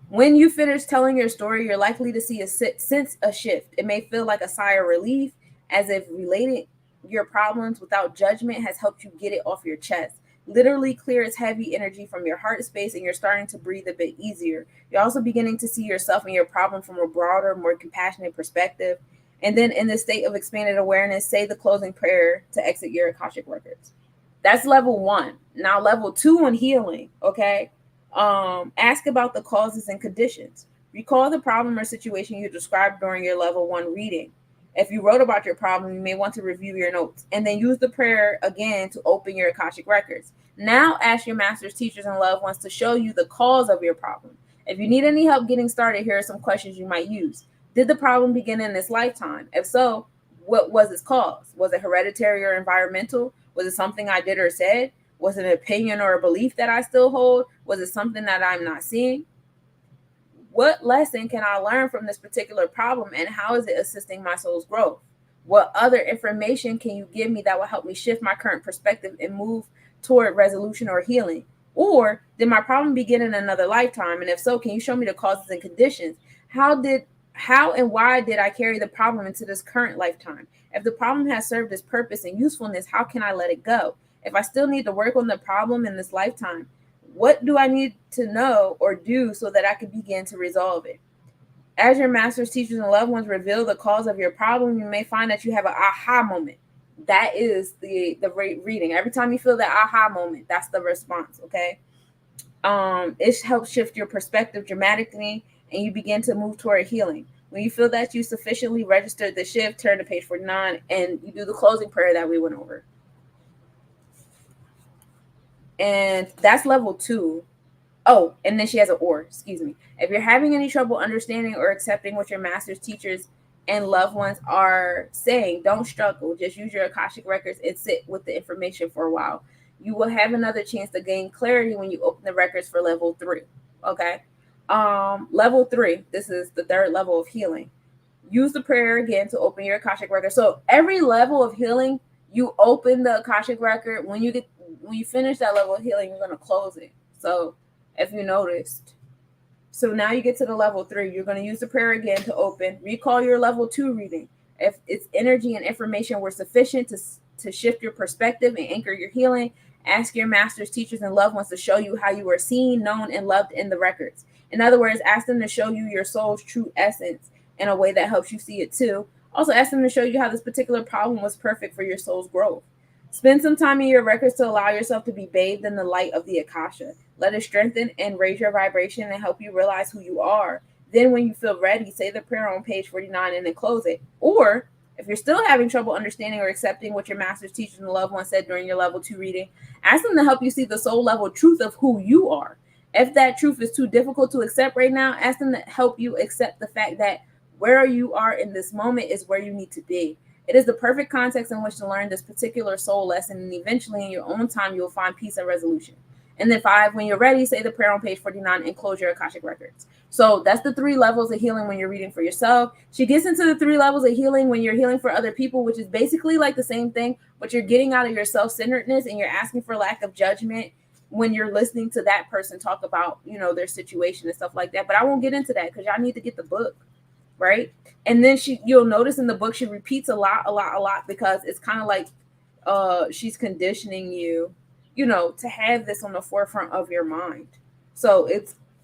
[SPEAKER 1] When you finish telling your story, you're likely to see sense a shift. It may feel like a sigh of relief, as if relating your problems without judgment has helped you get it off your chest. Literally clears heavy energy from your heart space, and you're starting to breathe a bit easier. You're also beginning to see yourself and your problem from a broader, more compassionate perspective. And then in the state of expanded awareness, say the closing prayer to exit your Akashic Records. That's level 1. Now, level 2 on healing, okay? Ask about the causes and conditions. Recall the problem or situation you described during your level 1 reading. If you wrote about your problem, you may want to review your notes and then use the prayer again to open your Akashic Records. Now ask your masters, teachers, and loved ones to show you the cause of your problem. If you need any help getting started, here are some questions you might use. Did the problem begin in this lifetime? If so, what was its cause? Was it hereditary or environmental? Was it something I did or said? Was it an opinion or a belief that I still hold? Was it something that I'm not seeing? What lesson can I learn from this particular problem, and how is it assisting my soul's growth? What other information can you give me that will help me shift my current perspective and move toward resolution or healing? Or did my problem begin in another lifetime? And if so, can you show me the causes and conditions? How and why did I carry the problem into this current lifetime? If the problem has served its purpose and usefulness, how can I let it go? If I still need to work on the problem in this lifetime, what do I need to know or do so that I can begin to resolve it? As your masters, teachers, and loved ones reveal the cause of your problem, you may find that you have an aha moment. That is the reading. Every time you feel that aha moment, that's the response, okay? It helps shift your perspective dramatically, and you begin to move toward healing. When you feel that you sufficiently registered the shift, turn to page 49, and you do the closing prayer that we went over. And that's level 2. Oh, and then she has an or, excuse me. If you're having any trouble understanding or accepting what your master's, teachers, and loved ones are saying, don't struggle, just use your Akashic records and sit with the information for a while. You will have another chance to gain clarity when you open the records for level 3. Okay. Level 3, this is the third level of healing. Use the prayer again to open your Akashic record. So every level of healing, you open the Akashic record. When you finish that level of healing, you're gonna close it. So if you noticed. So now you get to the level 3. You're going to use the prayer again to open. Recall your level 2 reading. If its energy and information were sufficient to shift your perspective and anchor your healing, ask your masters, teachers, and loved ones to show you how you are seen, known, and loved in the records. In other words, ask them to show you your soul's true essence in a way that helps you see it too. Also, ask them to show you how this particular problem was perfect for your soul's growth. Spend some time in your records to allow yourself to be bathed in the light of the Akasha. Let it strengthen and raise your vibration and help you realize who you are. Then when you feel ready, say the prayer on page 49 and then close it. Or if you're still having trouble understanding or accepting what your masters, teachers, and loved ones said during your level 2 reading, ask them to help you see the soul level truth of who you are. If that truth is too difficult to accept right now, ask them to help you accept the fact that where you are in this moment is where you need to be. It is the perfect context in which to learn this particular soul lesson, and eventually in your own time, you'll find peace and resolution. And then 5, when you're ready, say the prayer on page 49 and close your Akashic records. So that's the 3 levels of healing when you're reading for yourself. She gets into the 3 levels of healing when you're healing for other people, which is basically like the same thing, but you're getting out of your self-centeredness and you're asking for lack of judgment when you're listening to that person talk about, their situation and stuff like that. But I won't get into that because y'all need to get the book, right? And then you'll notice in the book, she repeats a lot because it's kind of like she's conditioning you, to have this on the forefront of your mind. So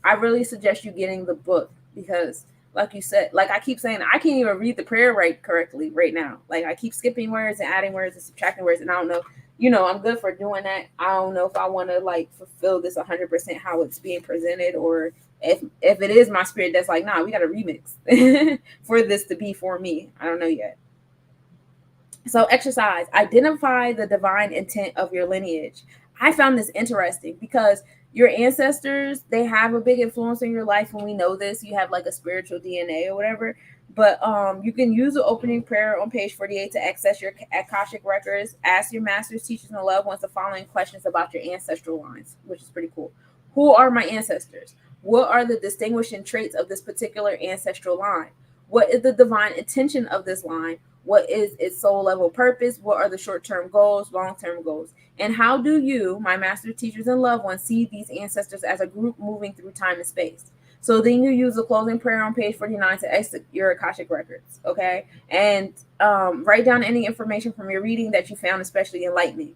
[SPEAKER 1] I really suggest you getting the book because like you said, like I keep saying, I can't even read the prayer correctly right now. Like I keep skipping words and adding words and subtracting words. And I don't know, I'm good for doing that. I don't know if I want to like fulfill this 100% how it's being presented, or if it is my spirit that's like, nah, we got to remix for this to be for me. I don't know yet. So exercise, identify the divine intent of your lineage. I found this interesting because your ancestors, they have a big influence in your life. And we know this, you have like a spiritual DNA or whatever, but you can use the opening prayer on page 48 to access your Akashic records. Ask your masters, teachers, and loved ones the following questions about your ancestral lines, which is pretty cool. Who are my ancestors? What are the distinguishing traits of this particular ancestral line? What is the divine intention of this line? What is its soul level purpose? What are the short-term goals, long-term goals? And how do you, my master teachers and loved ones, see these ancestors as a group moving through time and space? So then you use the closing prayer on page 49 to exit your Akashic records, okay? And write down any information from your reading that you found especially enlightening.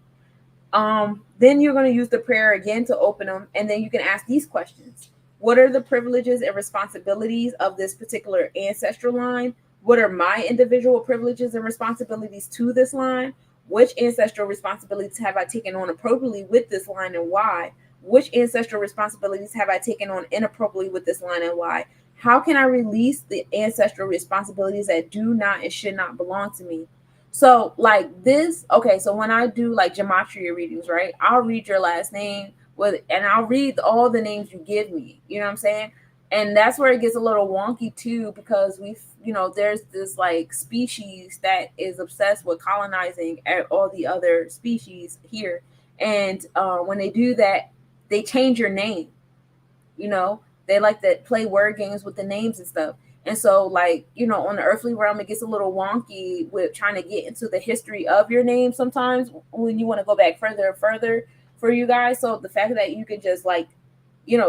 [SPEAKER 1] Then you're going to use the prayer again to open them, and then you can ask these questions. What are the privileges and responsibilities of this particular ancestral line? What are my individual privileges and responsibilities to this line? Which ancestral responsibilities have I taken on appropriately with this line and why? Which ancestral responsibilities have I taken on inappropriately with this line and why? How can I release the ancestral responsibilities that do not and should not belong to me? So like this, okay, so when I do like gematria readings, right, I'll read your last name and I'll read all the names you give me, you know what I'm saying? And that's where it gets a little wonky too, because there's this like species that is obsessed with colonizing all the other species here. And when they do that, they change your name. They like to play word games with the names and stuff. And so like, on the earthly realm, it gets a little wonky with trying to get into the history of your name sometimes when you want to go back further and further for you guys. So the fact that you can just like,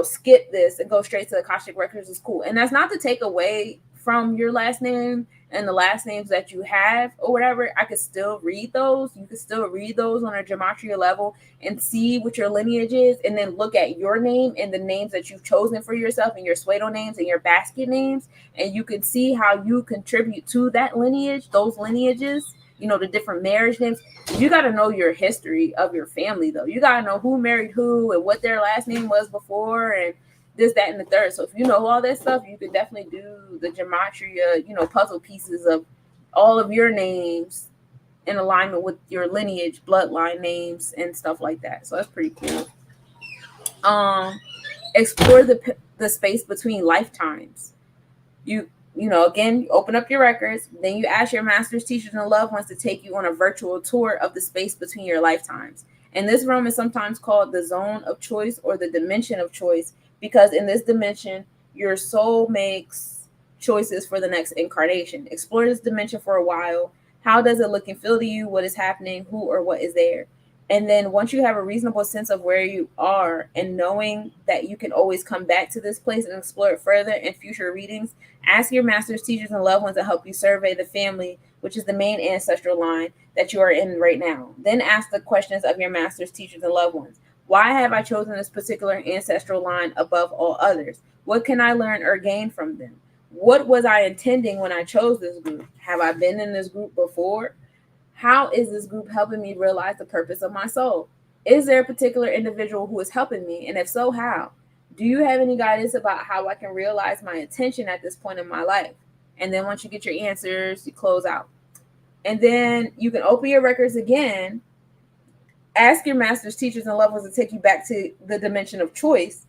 [SPEAKER 1] skip this and go straight to the Akashic records is cool. And that's not to take away from your last name and the last names that you have or whatever. I could still read those. You could still read those on a gematria level and see what your lineage is, and then look at your name and the names that you've chosen for yourself and your pseudo names and your basket names, and you can see how you contribute to that lineage, those lineages, the different marriage names. You got to know your history of your family, though. You got to know who married who and what their last name was before and this, that, and the third. So if you know all that stuff, you can definitely do the gematria, puzzle pieces of all of your names in alignment with your lineage, bloodline names, and stuff like that. So that's pretty cool. Explore the space between lifetimes. again, you open up your records, then you ask your masters, teachers, and loved ones to take you on a virtual tour of the space between your lifetimes. And this room is sometimes called the zone of choice or the dimension of choice, because in this dimension, your soul makes choices for the next incarnation. Explore this dimension for a while. How does it look and feel to you? What is happening? Who or what is there? And then once you have a reasonable sense of where you are and knowing that you can always come back to this place and explore it further in future readings, ask your masters, teachers, and loved ones to help you survey the family, which is the main ancestral line that you are in right now. Then ask the questions of your masters, teachers, and loved ones. Why have I chosen this particular ancestral line above all others? What can I learn or gain from them? What was I intending when I chose this group? Have I been in this group before? How is this group helping me realize the purpose of my soul? Is there a particular individual who is helping me? And if so, how? Do you have any guidance about how I can realize my intention at this point in my life? And then once you get your answers, you close out. And then you can open your records again, ask your masters, teachers, and loved ones to take you back to the dimension of choice.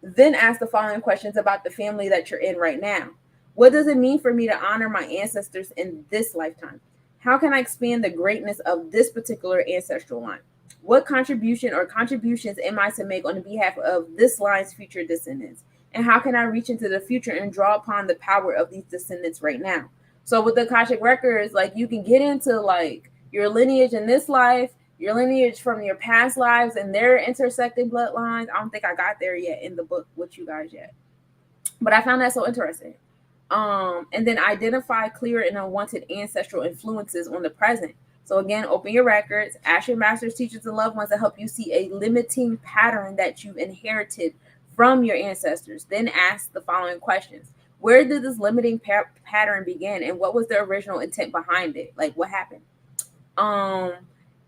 [SPEAKER 1] Then ask the following questions about the family that you're in right now. What does it mean for me to honor my ancestors in this lifetime? How can I expand the greatness of this particular ancestral line? What contribution or contributions am I to make on behalf of this line's future descendants? And how can I reach into the future and draw upon the power of these descendants right now? So with the Akashic Records, like, you can get into like your lineage in this life, your lineage from your past lives and their intersecting bloodlines. I don't think I got there yet in the book with you guys yet, but I found that so interesting. And then identify clear and unwanted ancestral influences on the present. So again, open your records, ask your masters, teachers, and loved ones to help you see a limiting pattern that you've inherited from your ancestors. Then ask the following questions. Where did this limiting pattern begin, and what was the original intent behind it? Like, what happened?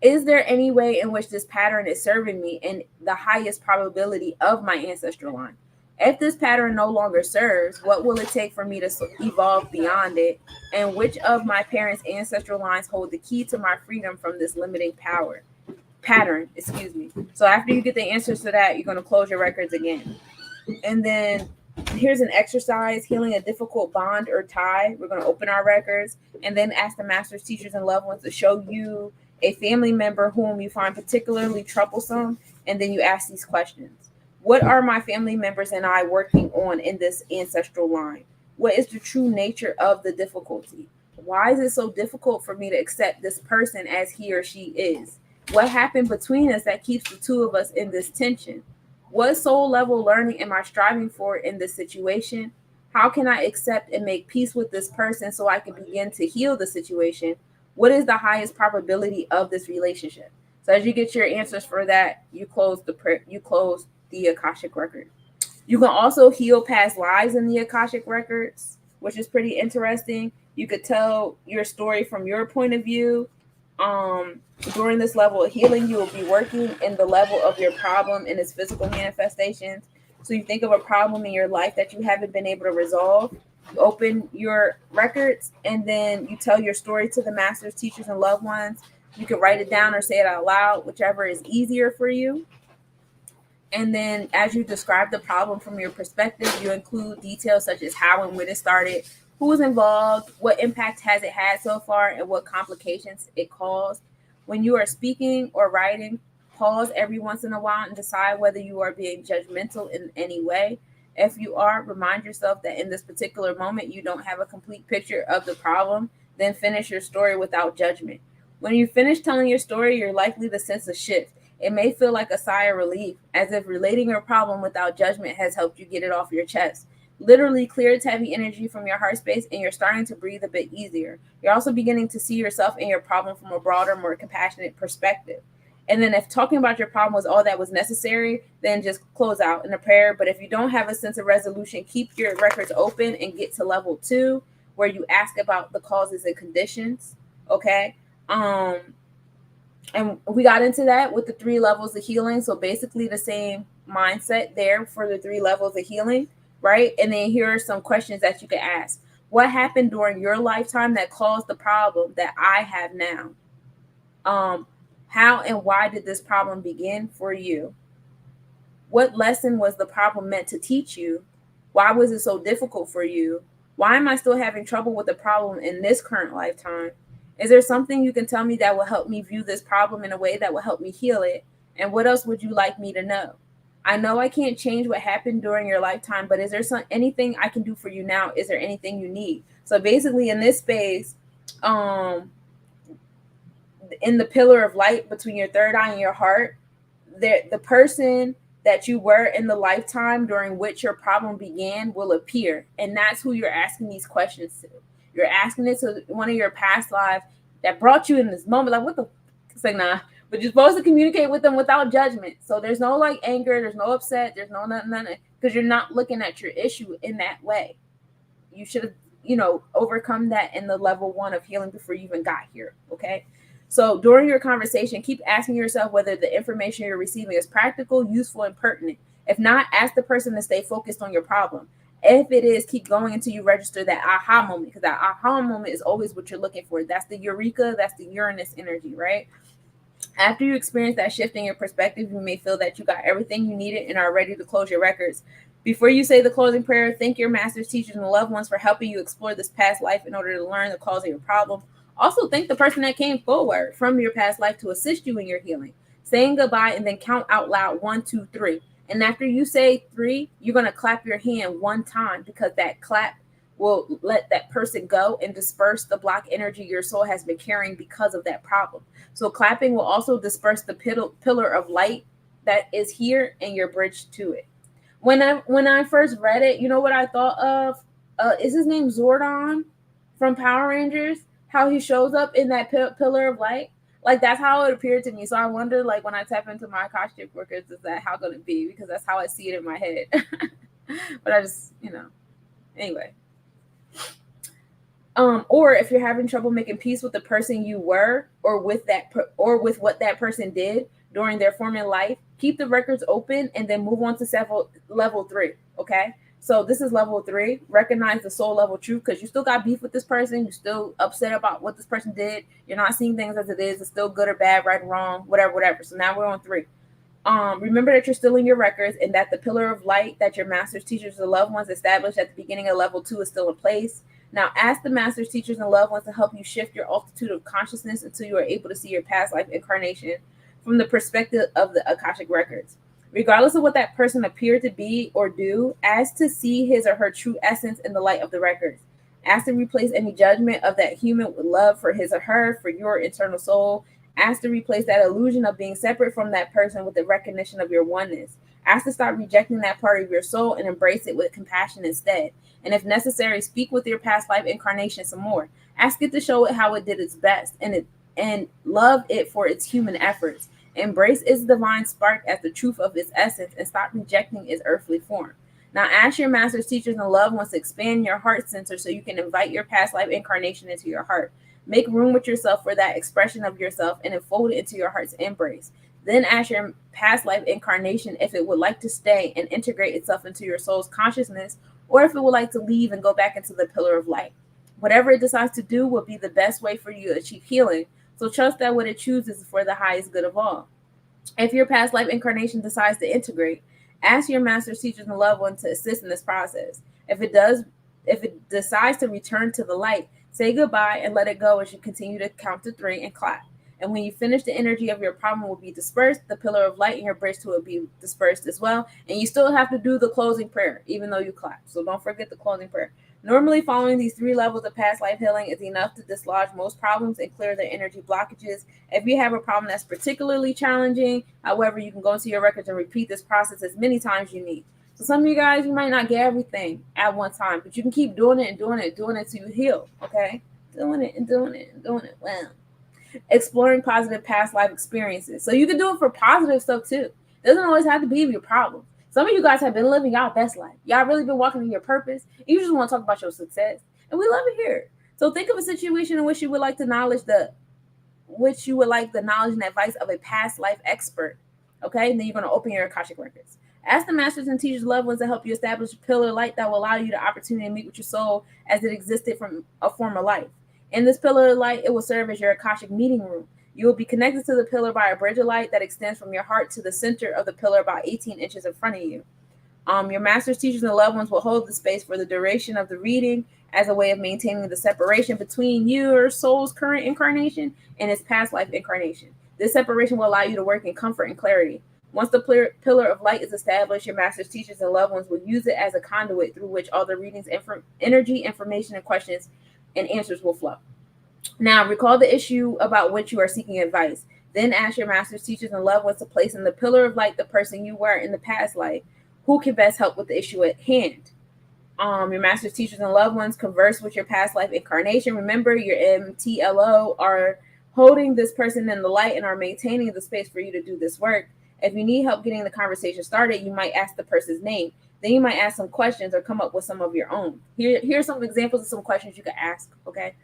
[SPEAKER 1] Is there any way in which this pattern is serving me in the highest probability of my ancestral line? If this pattern no longer serves, what will it take for me to evolve beyond it? And which of my parents' ancestral lines hold the key to my freedom from this limiting pattern? So after you get the answers to that, you're going to close your records again. And then here's an exercise, healing a difficult bond or tie. We're going to open our records and then ask the masters, teachers, and loved ones to show you a family member whom you find particularly troublesome. And then you ask these questions. What are my family members and I working on in this ancestral line? What is the true nature of the difficulty? Why is it so difficult for me to accept this person as he or she is? What happened between us that keeps the two of us in this tension? What soul level learning am I striving for in this situation? How can I accept and make peace with this person so I can begin to heal the situation? What is the highest probability of this relationship? So as you get your answers for that, you close the Akashic record. You can also heal past lives in the Akashic records, which is pretty interesting. You could tell your story from your point of view. During this level of healing, you will be working in the level of your problem in its physical manifestations. So you think of a problem in your life that you haven't been able to resolve. You open your records and then you tell your story to the masters, teachers, and loved ones. You can write it down or say it out loud, whichever is easier for you. And then as you describe the problem from your perspective, you include details such as how and when it started, who was involved, what impact has it had so far, and what complications it caused. When you are speaking or writing, pause every once in a while and decide whether you are being judgmental in any way. If you are, remind yourself that in this particular moment, you don't have a complete picture of the problem. Then finish your story without judgment. When you finish telling your story, you're likely to sense a shift. It may feel like a sigh of relief, as if relating your problem without judgment has helped you get it off your chest. Literally clears heavy energy from your heart space, and you're starting to breathe a bit easier. You're also beginning to see yourself and your problem from a broader, more compassionate perspective. And then if talking about your problem was all that was necessary, then just close out in a prayer. But if you don't have a sense of resolution, keep your records open and get to level 2, where you ask about the causes and conditions. Okay. And we got into that with the 3 levels of healing. So basically the same mindset there for the 3 levels of healing, right? And then here are some questions that you can ask. What happened during your lifetime that caused the problem that I have now? How and why did this problem begin for you? What lesson was the problem meant to teach you? Why was it so difficult for you? Why am I still having trouble with the problem in this current lifetime? Is there something you can tell me that will help me view this problem in a way that will help me heal it? And what else would you like me to know? I know I can't change what happened during your lifetime, but is there anything I can do for you now? Is there anything you need? So basically in this space, in the pillar of light between your third eye and your heart, the person that you were in the lifetime during which your problem began will appear. And that's who you're asking these questions to. You're asking it to one of your past lives that brought you in this moment. Like, what the? It's like, nah. But you're supposed to communicate with them without judgment. So there's no like anger, there's no upset, there's no none, because you're not looking at your issue in that way. You should have, overcome that in the level 1 of healing before you even got here. Okay. So during your conversation, keep asking yourself whether the information you're receiving is practical, useful, and pertinent. If not, ask the person to stay focused on your problem. If it is, keep going until you register that aha moment, because that aha moment is always what you're looking for. That's the eureka, that's the Uranus energy, right? After you experience that shift in your perspective, you may feel that you got everything you needed and are ready to close your records. Before you say the closing prayer, thank your masters, teachers, and loved ones for helping you explore this past life in order to learn the cause of your problem. Also, thank the person that came forward from your past life to assist you in your healing. Saying goodbye and then count out loud 1, 2, 3. And after you say 3, you're going to clap your hand 1 time, because that clap will let that person go and disperse the block energy your soul has been carrying because of that problem. So clapping will also disperse the pillar of light that is here and your bridge to it. When I first read it, you know what I thought of? Is his name Zordon from Power Rangers? How he shows up in that pillar of light? Like, that's how it appeared to me. So I wonder, like, when I tap into my Akashic Records, is that how going to be? Because that's how I see it in my head. But I just, anyway. Or if you're having trouble making peace with the person you were, or with what that person did during their former life, keep the records open and then move on to level 3. Okay. So this is level 3. Recognize the soul level truth, because you still got beef with this person. You're still upset about what this person did. You're not seeing things as it is. It's still good or bad, right or wrong, whatever. So now we're on 3. Remember that you're still in your records, and that the pillar of light that your masters, teachers, and loved ones established at the beginning of level 2 is still in place. Now ask the masters, teachers, and loved ones to help you shift your altitude of consciousness until you are able to see your past life incarnation from the perspective of the Akashic Records. Regardless of what that person appeared to be or do, ask to see his or her true essence in the light of the records. Ask to replace any judgment of that human with love for his or her, for your internal soul. Ask to replace that illusion of being separate from that person with the recognition of your oneness. Ask to stop rejecting that part of your soul and embrace it with compassion instead. And if necessary, speak with your past life incarnation some more. Ask it to show it how it did its best, and love it for its human efforts. Embrace its divine spark as the truth of its essence, and stop rejecting its earthly form. Now ask your masters, teachers, and loved ones to expand your heart center so you can invite your past life incarnation into your heart. Make room with yourself for that expression of yourself and enfold it into your heart's embrace. Then ask your past life incarnation if it would like to stay and integrate itself into your soul's consciousness, or if it would like to leave and go back into the pillar of light. Whatever it decides to do will be the best way for you to achieve healing. So trust that what it chooses is for the highest good of all. If your past life incarnation decides to integrate, ask your masters, teachers, and loved ones to assist in this process. If it decides to return to the light, say goodbye and let it go as you continue to count to 3 and clap. And when you finish, the energy of your problem will be dispersed. The pillar of light in your bridge will be dispersed as well. And you still have to do the closing prayer, even though you clap. So don't forget the closing prayer. Normally, following these 3 levels of past life healing is enough to dislodge most problems and clear the energy blockages. If you have a problem that's particularly challenging, however, you can go into your records and repeat this process as many times you need. So some of you guys, you might not get everything at one time, but you can keep doing it and doing it till you heal, okay? Doing it well. Exploring positive past life experiences. So you can do it for positive stuff too. It doesn't always have to be your problem. Some of you guys have been living y'all best life. Y'all really been walking in your purpose. You just want to talk about your success. And we love it here. So think of a situation in which you would like the knowledge and advice of a past life expert. Okay? And then you're going to open your Akashic Records. Ask the masters and teachers, loved ones, to help you establish a pillar of light that will allow you the opportunity to meet with your soul as it existed from a former life. In this pillar of light, it will serve as your Akashic meeting room. You will be connected to the pillar by a bridge of light that extends from your heart to the center of the pillar about 18 inches in front of you. Your masters, teachers, and loved ones will hold the space for the duration of the reading as a way of maintaining the separation between your soul's current incarnation and its past life incarnation. This separation will allow you to work in comfort and clarity. Once the pillar of light is established, your masters, teachers, and loved ones will use it as a conduit through which all the readings, energy, information, and questions and answers will flow. Now, recall the issue about which you are seeking advice. Then ask your masters, teachers, and loved ones to place in the pillar of light the person you were in the past life who can best help with the issue at hand. Your masters, teachers, and loved ones converse with your past life incarnation. Remember, your MTLO are holding this person in the light and are maintaining the space for you to do this work. If you need help getting the conversation started, you might ask the person's name. Then you might ask some questions or come up with some of your own. Here's some examples of some questions you could ask, okay?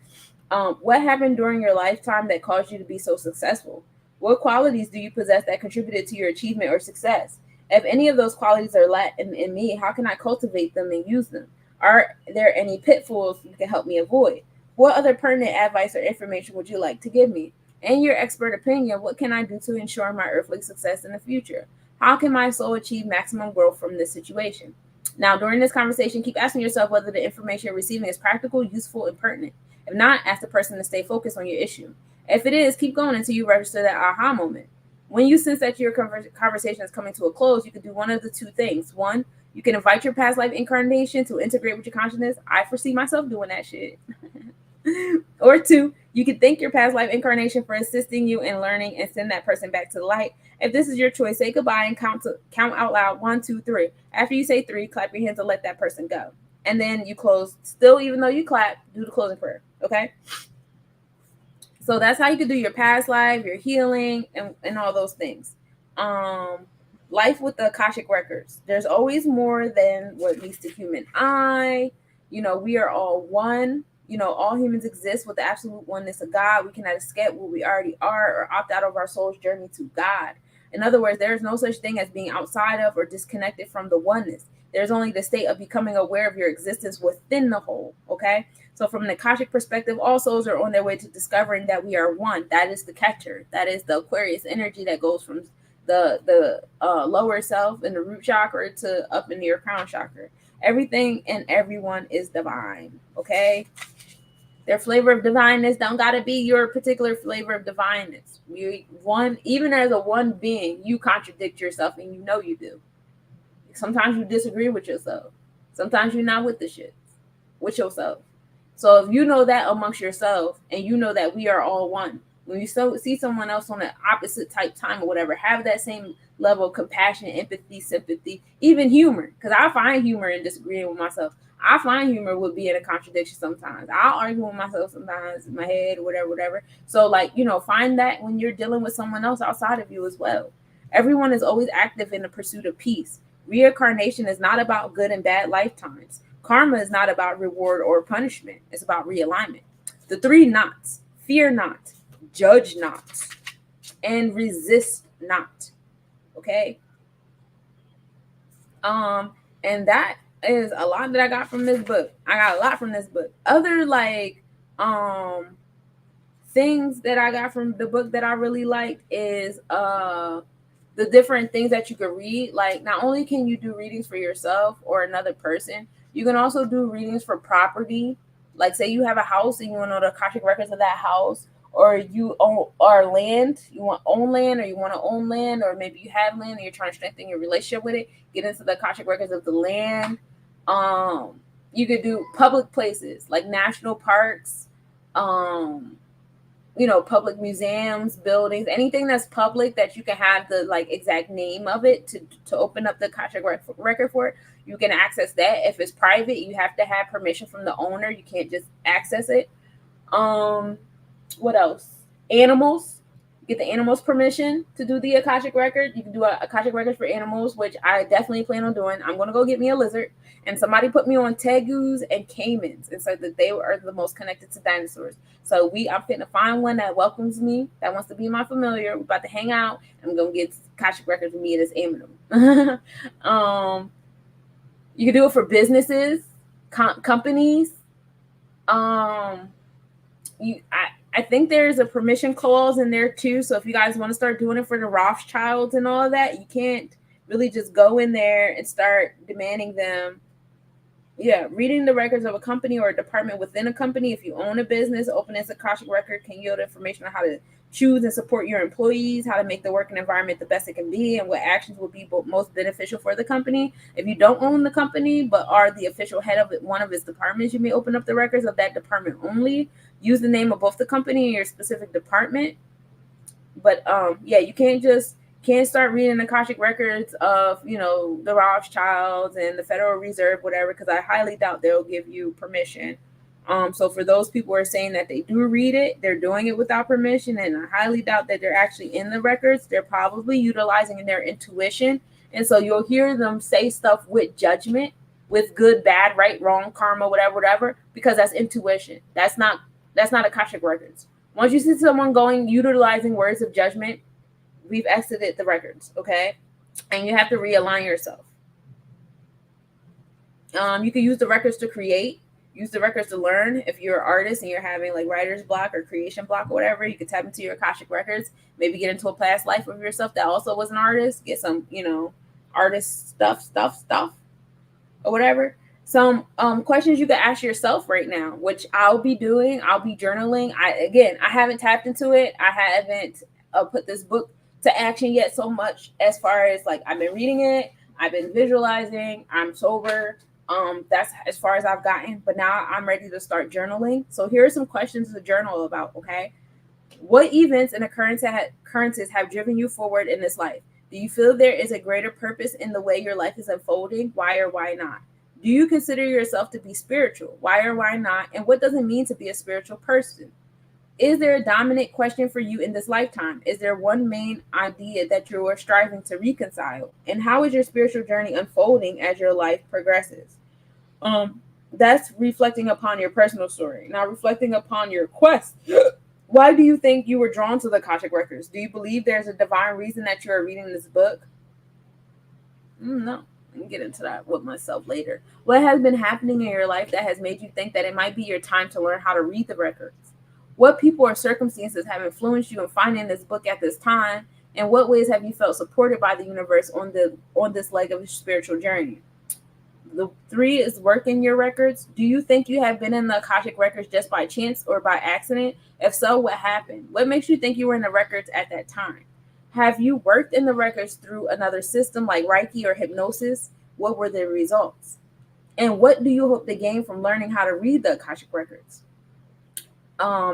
[SPEAKER 1] What happened during your lifetime that caused you to be so successful? What qualities do you possess that contributed to your achievement or success? If any of those qualities are lacking in me, how can I cultivate them and use them? Are there any pitfalls you can help me avoid? What other pertinent advice or information would you like to give me? In your expert opinion, what can I do to ensure my earthly success in the future? How can my soul achieve maximum growth from this situation? Now, during this conversation, keep asking yourself whether the information you're receiving is practical, useful, and pertinent. If not, ask the person to stay focused on your issue. If it is, keep going until you register that aha moment. When you sense that your conversation is coming to a close, you can do one of the two things. One, you can invite your past life incarnation to integrate with your consciousness. I foresee myself doing that shit. Or two, you can thank your past life incarnation for assisting you in learning and send that person back to the light. If this is your choice, say goodbye and count out loud 1, 2, 3. After you say 3, clap your hands and let that person go. And then you close. Still, even though you clap, do the closing prayer. Okay? So that's how you can do your past life, your healing, and all those things. Life with the Akashic Records. There's always more than what meets the human eye. We are all one. All humans exist with the absolute oneness of God. We cannot escape what we already are or opt out of our soul's journey to God. In other words, there is no such thing as being outside of or disconnected from the oneness. There's only the state of becoming aware of your existence within the whole, okay? So from an Akashic perspective, all souls are on their way to discovering that we are one. That is the catcher. That is the Aquarius energy that goes from the lower self and the root chakra to up into your crown chakra. Everything and everyone is divine, okay? Their flavor of divineness don't gotta be your particular flavor of divineness. Even as a one being, you contradict yourself, and you know you do. Sometimes you disagree with yourself. Sometimes you're not with the shit with yourself. So if you know that amongst yourself, and you know that we are all one, when you see someone else on the opposite type time or whatever, have that same level of compassion, empathy, sympathy, even humor. Because I find humor in disagreeing with myself. I find humor would be in a contradiction sometimes. I'll argue with myself sometimes in my head or whatever. So find that when you're dealing with someone else outside of you as well. Everyone is always active in the pursuit of peace. Reincarnation is not about good and bad lifetimes. Karma is not about reward or punishment. It's about realignment. The 3 nots: fear not, judge not, and resist not. Okay? And that is a lot that I got from this book. I got a lot from this book. Other things that I got from the book that I really liked is the different things that you could read. Like, not only can you do readings for yourself or another person, you can also do readings for property. Like, say you have a house and you want to know the Akashic Records of that house, or you own land, you want own land, or you want to own land, or maybe you have land and you're trying to strengthen your relationship with it. Get into the Akashic Records of the land. You could do public places like national parks, public museums, buildings, anything that's public that you can have the exact name of it to open up the Akashic record for it. You can access that. If it's private, you have to have permission from the owner. You can't just access it. What else? Animals. Get the animals permission to do the Akashic record. You can do a Akashic records for animals, which I definitely plan on doing. I'm gonna go get me a lizard, and somebody put me on tegus and caimans and said that they are the most connected to dinosaurs. So I'm finna find one that welcomes me, that wants to be my familiar. We're about to hang out. I'm gonna get Akashic records with me and this animal. You can do it for businesses, companies. I think there's a permission clause in there too. So if you guys want to start doing it for the Rothschilds and all of that, you can't really just go in there and start demanding them. Yeah, reading the records of a company or a department within a company. If you own a business, opening an Akashic record can yield information on how to choose and support your employees, how to make the working environment the best it can be, and what actions will be most beneficial for the company. If you don't own the company but are the official head of one of its departments, you may open up the records of that department only. Use the name of both the company and your specific department. But yeah, you can't start reading Akashic records of, the Rothschilds and the Federal Reserve, whatever, because I highly doubt they'll give you permission. So for those people who are saying that they do read it, they're doing it without permission, and I highly doubt that they're actually in the records. They're probably utilizing their intuition, and so you'll hear them say stuff with judgment, with good, bad, right, wrong, karma, whatever, because that's intuition. That's not Akashic records. Once you see someone utilizing words of judgment, we've exited the records, okay? And you have to realign yourself. You can use the records to create, use the records to learn. If you're an artist and you're having like writer's block or creation block or whatever, you can tap into your Akashic records, maybe get into a past life of yourself that also was an artist, get some, artist stuff, or whatever. Some questions you can ask yourself right now, which I'll be doing. I'll be journaling. I haven't tapped into it. I haven't put this book to action yet so much, as far as like I've been reading it, I've been visualizing, I'm sober. That's as far as I've gotten, but now I'm ready to start journaling. So here are some questions to journal about, okay? What events and occurrences have driven you forward in this life? Do you feel there is a greater purpose in the way your life is unfolding? Why or why not? Do you consider yourself to be spiritual? Why or why not? And what does it mean to be a spiritual person? Is there a dominant question for you in this lifetime? Is there one main idea that you are striving to reconcile? And how is your spiritual journey unfolding as your life progresses? That's reflecting upon your personal story. Now, reflecting upon your quest. Why do you think you were drawn to the Akashic records? Do you believe there's a divine reason that you are reading this book? No. I can get into that with myself later. What has been happening in your life that has made you think that it might be your time to learn how to read the records? What people or circumstances have influenced you in finding this book at this time? And what ways have you felt supported by the universe on this leg of your spiritual journey? The 3 is working your records. Do you think you have been in the Akashic records just by chance or by accident? If so, what happened? What makes you think you were in the records at that time? Have you worked in the records through another system like Reiki or hypnosis? What were the results? And what do you hope to gain from learning how to read the Akashic records?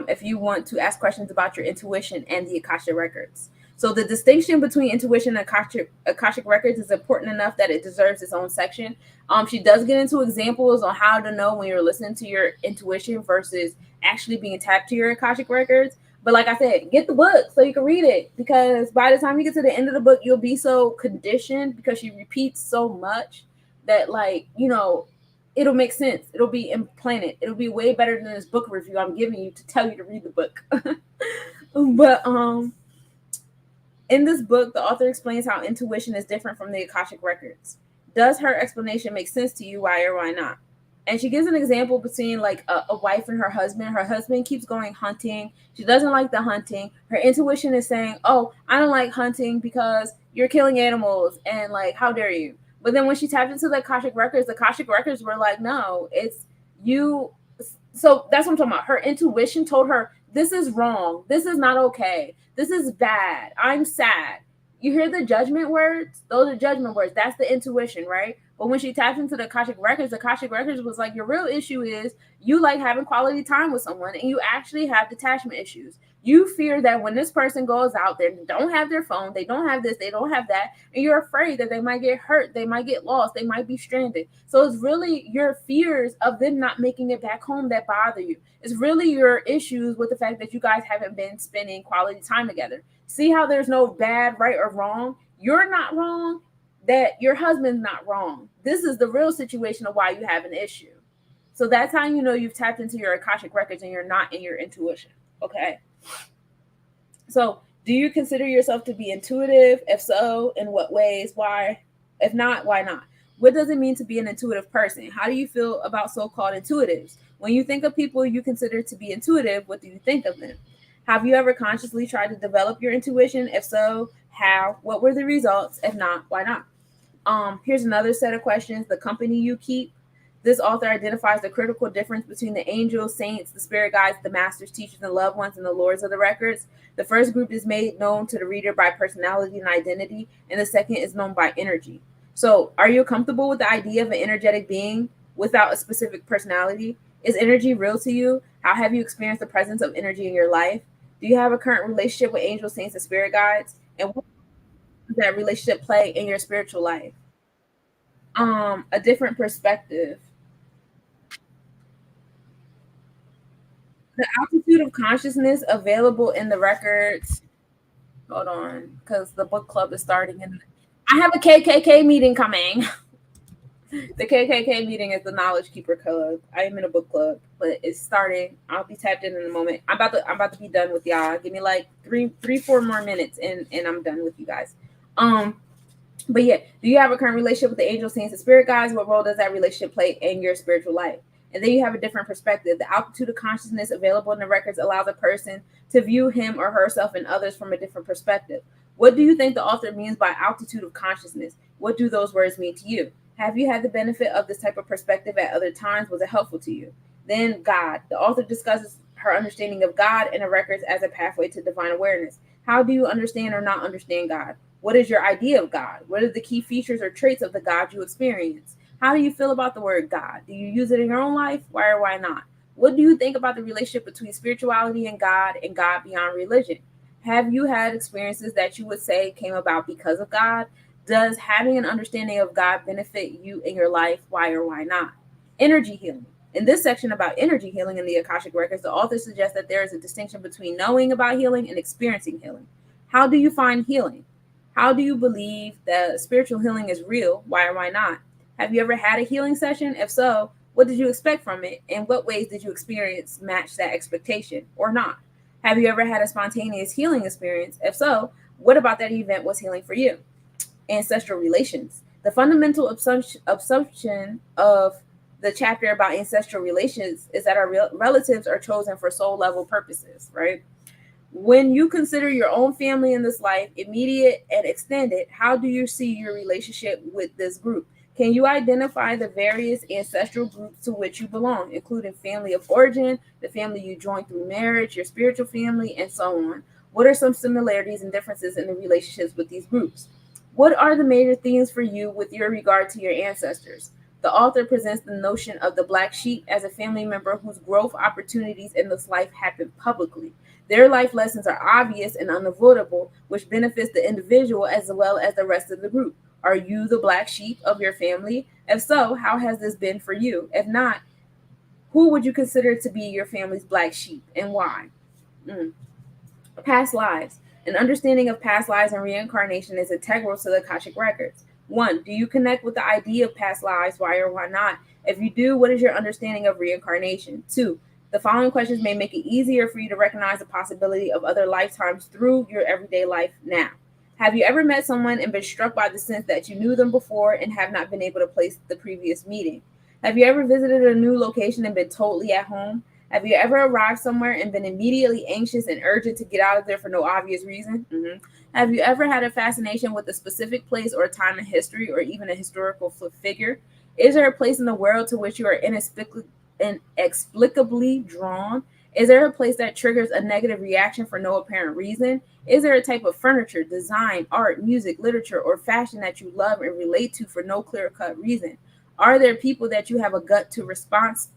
[SPEAKER 1] If you want to ask questions about your intuition and the Akashic records. So the distinction between intuition and Akashic records is important enough that it deserves its own section. She does get into examples on how to know when you're listening to your intuition versus actually being tapped to your Akashic records. But like I said, get the book so you can read it, because by the time you get to the end of the book, you'll be so conditioned because she repeats so much that, it'll make sense. It'll be implanted. It'll be way better than this book review I'm giving you to tell you to read the book. But in this book, the author explains how intuition is different from the Akashic records. Does her explanation make sense to you? Why or why not? And she gives an example between like a wife and her husband. Her husband keeps going hunting. She doesn't like the hunting. Her intuition is saying, oh, I don't like hunting because you're killing animals and like, how dare you? But then when she tapped into the Akashic records were like, no, it's you. So that's what I'm talking about. Her intuition told her, this is wrong. This is not okay. This is bad. I'm sad. You hear the judgment words? Those are judgment words. That's the intuition, right? But when she tapped into the Akashic records was like, your real issue is you like having quality time with someone and you actually have detachment issues. You fear that when this person goes out, they don't have their phone, they don't have this, they don't have that, and you're afraid that they might get hurt, they might get lost, they might be stranded. So it's really your fears of them not making it back home that bother you. It's really your issues with the fact that you guys haven't been spending quality time together. See how there's no bad, right, or wrong? You're not wrong, that your husband's not wrong. This is the real situation of why you have an issue. So that's how you know you've tapped into your Akashic records and you're not in your intuition, okay? So do you consider yourself to be intuitive? If so, in what ways? Why? If not, why not? What does it mean to be an intuitive person? How do you feel about so-called intuitives? When you think of people you consider to be intuitive, what do you think of them? Have you ever consciously tried to develop your intuition? If so, how? What were the results? If not, why not? Here's another set of questions. The company you keep. This author identifies the critical difference between the angels, saints, the spirit guides, the masters, teachers, and loved ones, and the lords of the records. The first group is made known to the reader by personality and identity, and the second is known by energy. So, are you comfortable with the idea of an energetic being without a specific personality? Is energy real to you? How have you experienced the presence of energy in your life? Do you have a current relationship with angels, saints, and spirit guides? And what does that relationship play in your spiritual life? A different perspective. The altitude of consciousness available in the records. Hold on, because the book club is starting, and I have a KKK meeting coming. The KKK meeting is the Knowledge Keeper Club. I am in a book club, but it's starting. I'll be tapped in a moment. I'm about to be done with y'all. Give me like 4 more minutes, and I'm done with you guys. But yeah, do you have a current relationship with the angels, saints, and spirit guides? What role does that relationship play in your spiritual life? And then you have a different perspective. The altitude of consciousness available in the records allows a person to view him or herself and others from a different perspective. What do you think the author means by altitude of consciousness? What do those words mean to you? Have you had the benefit of this type of perspective at other times? Was it helpful to you? Then God. The author discusses her understanding of God and the records as a pathway to divine awareness. How do you understand or not understand God? What is your idea of God? What are the key features or traits of the God you experience? How do you feel about the word God? Do you use it in your own life? Why or why not? What do you think about the relationship between spirituality and God beyond religion? Have you had experiences that you would say came about because of God? Does having an understanding of God benefit you in your life? Why or why not? Energy healing. In this section about energy healing in the Akashic Records, the author suggests that there is a distinction between knowing about healing and experiencing healing. How do you find healing? How do you believe that spiritual healing is real? Why or why not? Have you ever had a healing session? If so, what did you expect from it? In what ways did you experience match that expectation or not? Have you ever had a spontaneous healing experience? If so, what about that event was healing for you? Ancestral relations. The fundamental assumption of the chapter about ancestral relations is that our relatives are chosen for soul level purposes, right? When you consider your own family in this life, immediate and extended, how do you see your relationship with this group? Can you identify the various ancestral groups to which you belong, including family of origin, the family you joined through marriage, your spiritual family, and so on? What are some similarities and differences in the relationships with these groups? What are the major themes for you with your regard to your ancestors? The author presents the notion of the black sheep as a family member whose growth opportunities in this life happen publicly. Their life lessons are obvious and unavoidable, which benefits the individual as well as the rest of the group. Are you the black sheep of your family? If so, how has this been for you? If not, who would you consider to be your family's black sheep and why? Past lives. An understanding of past lives and reincarnation is integral to the Akashic Records. 1. Do you connect with the idea of past lives? Why or why not? If you do, what is your understanding of reincarnation? 2. The following questions may make it easier for you to recognize the possibility of other lifetimes through your everyday life now. Have you ever met someone and been struck by the sense that you knew them before and have not been able to place the previous meeting? Have you ever visited a new location and been totally at home? Have you ever arrived somewhere and been immediately anxious and urgent to get out of there for no obvious reason? Have you ever had a fascination with a specific place or a time in history or even a historical figure? Is there a place in the world to which you are inexplicably drawn? Is there a place that triggers a negative reaction for no apparent reason? Is there a type of furniture, design, art, music, literature, or fashion that you love and relate to for no clear-cut reason? Are there people that you have a gut response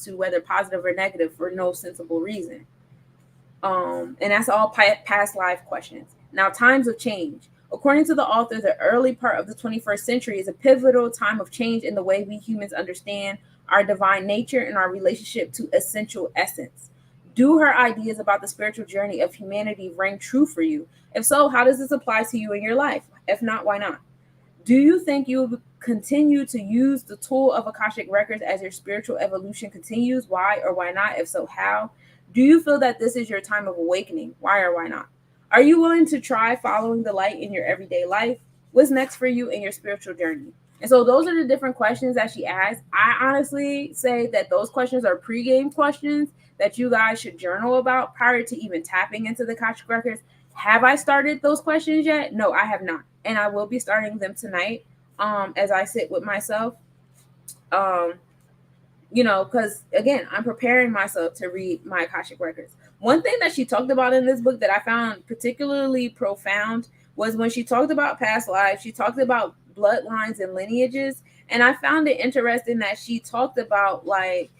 [SPEAKER 1] to, whether positive or negative, for no sensible reason? And that's all past life questions. Now, times of change. According to the author, the early part of the 21st century is a pivotal time of change in the way we humans understand our divine nature and our relationship to essential essence. Do her ideas about the spiritual journey of humanity ring true for you? If so, how does this apply to you in your life? If not, why not? Do you think you will continue to use the tool of Akashic Records as your spiritual evolution continues? Why or why not? If so, how? Do you feel that this is your time of awakening? Why or why not? Are you willing to try following the light in your everyday life? What's next for you in your spiritual journey? And so those are the different questions that she asked. I honestly say that those questions are pregame questions that you guys should journal about prior to even tapping into the Akashic Records. Have I started those questions yet? No, I have not. And I will be starting them tonight as I sit with myself. Um, because again, I'm preparing myself to read my Akashic Records. One thing that she talked about in this book that I found particularly profound was when she talked about past lives, she talked about bloodlines and lineages. And I found it interesting that she talked about, like,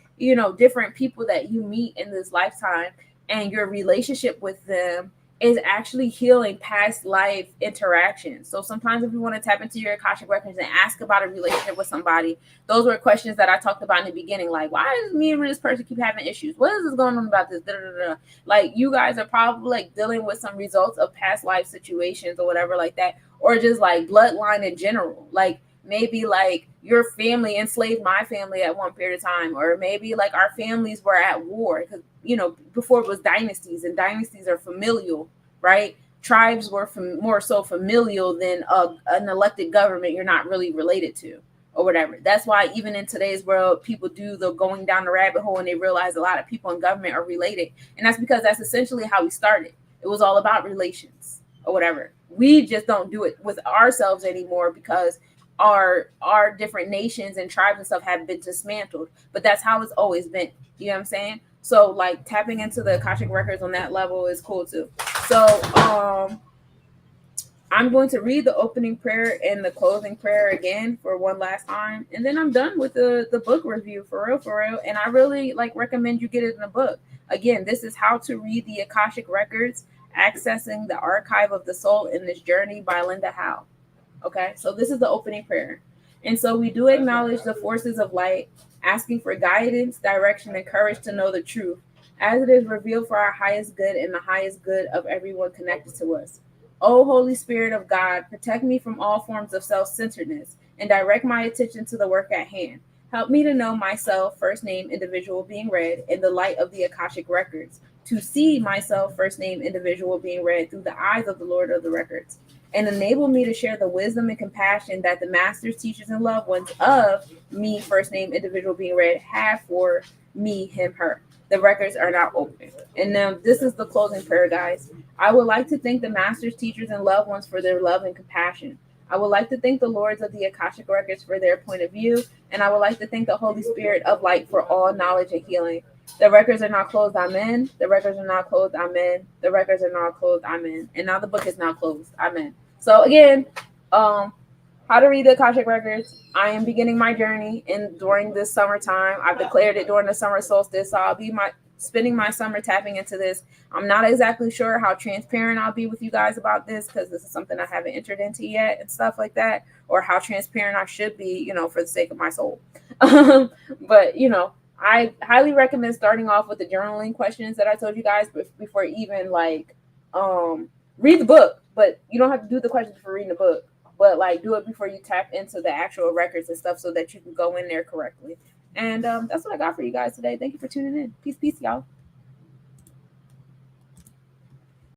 [SPEAKER 1] different people that you meet in this lifetime and your relationship with them is actually healing past life interactions. So sometimes if you want to tap into your Akashic Records and ask about a relationship with somebody, those were questions that I talked about in the beginning. Like, why does me and this person keep having issues? What is going on about this? Da, da, da, da. Like, you guys are probably like dealing with some results of past life situations or whatever like that, or just like bloodline in general. Like, maybe like your family enslaved my family at one period of time, or maybe like our families were at war because before it was dynasties, and dynasties are familial, right? Tribes were more so familial than an elected government you're not really related to or whatever. That's why even in today's world, people do the going down the rabbit hole and they realize a lot of people in government are related. And that's because that's essentially how we started. It was all about relations or whatever. We just don't do it with ourselves anymore because our different nations and tribes and stuff have been dismantled. But that's how it's always been. You know what I'm saying? So like tapping into the Akashic Records on that level is cool too. So I'm going to read the opening prayer and the closing prayer again for one last time, and then I'm done with the book review for real. And I really recommend you get it in the book. Again, this is How to Read the Akashic Records, Accessing the Archive of the Soul in This Journey by Linda Howe. Okay, so this is the opening prayer. And so we do acknowledge the forces of light, asking for guidance, direction, and courage to know the truth, as it is revealed for our highest good and the highest good of everyone connected to us. O Holy Spirit of God, protect me from all forms of self-centeredness and direct my attention to the work at hand. Help me to know myself, first name, individual being read, in the light of the Akashic Records, to see myself, first name, individual being read, through the eyes of the Lord of the Records, and enable me to share the wisdom and compassion that the masters, teachers, and loved ones of me, first name, individual being read, have for me, him, her. The records are now open. And now this is the closing prayer, guys. I would like to thank the masters, teachers, and loved ones for their love and compassion. I would like to thank the lords of the Akashic Records for their point of view, and I would like to thank the Holy Spirit of light for all knowledge and healing. The records are now closed, amen. The records are now closed, amen. The records are now closed, amen. And now the book is now closed, amen. So again, how to read the Akashic Records. I am beginning my journey during this summertime. I've declared it during the summer solstice, so I'll be spending my summer tapping into this. I'm not exactly sure how transparent I'll be with you guys about this because this is something I haven't entered into yet and stuff like that, or how transparent I should be, for the sake of my soul. But, I highly recommend starting off with the journaling questions that I told you guys before even read the book. But you don't have to do the questions before reading the book. But do it before you tap into the actual records and stuff so that you can go in there correctly. And that's what I got for you guys today. Thank you for tuning in. Peace, y'all.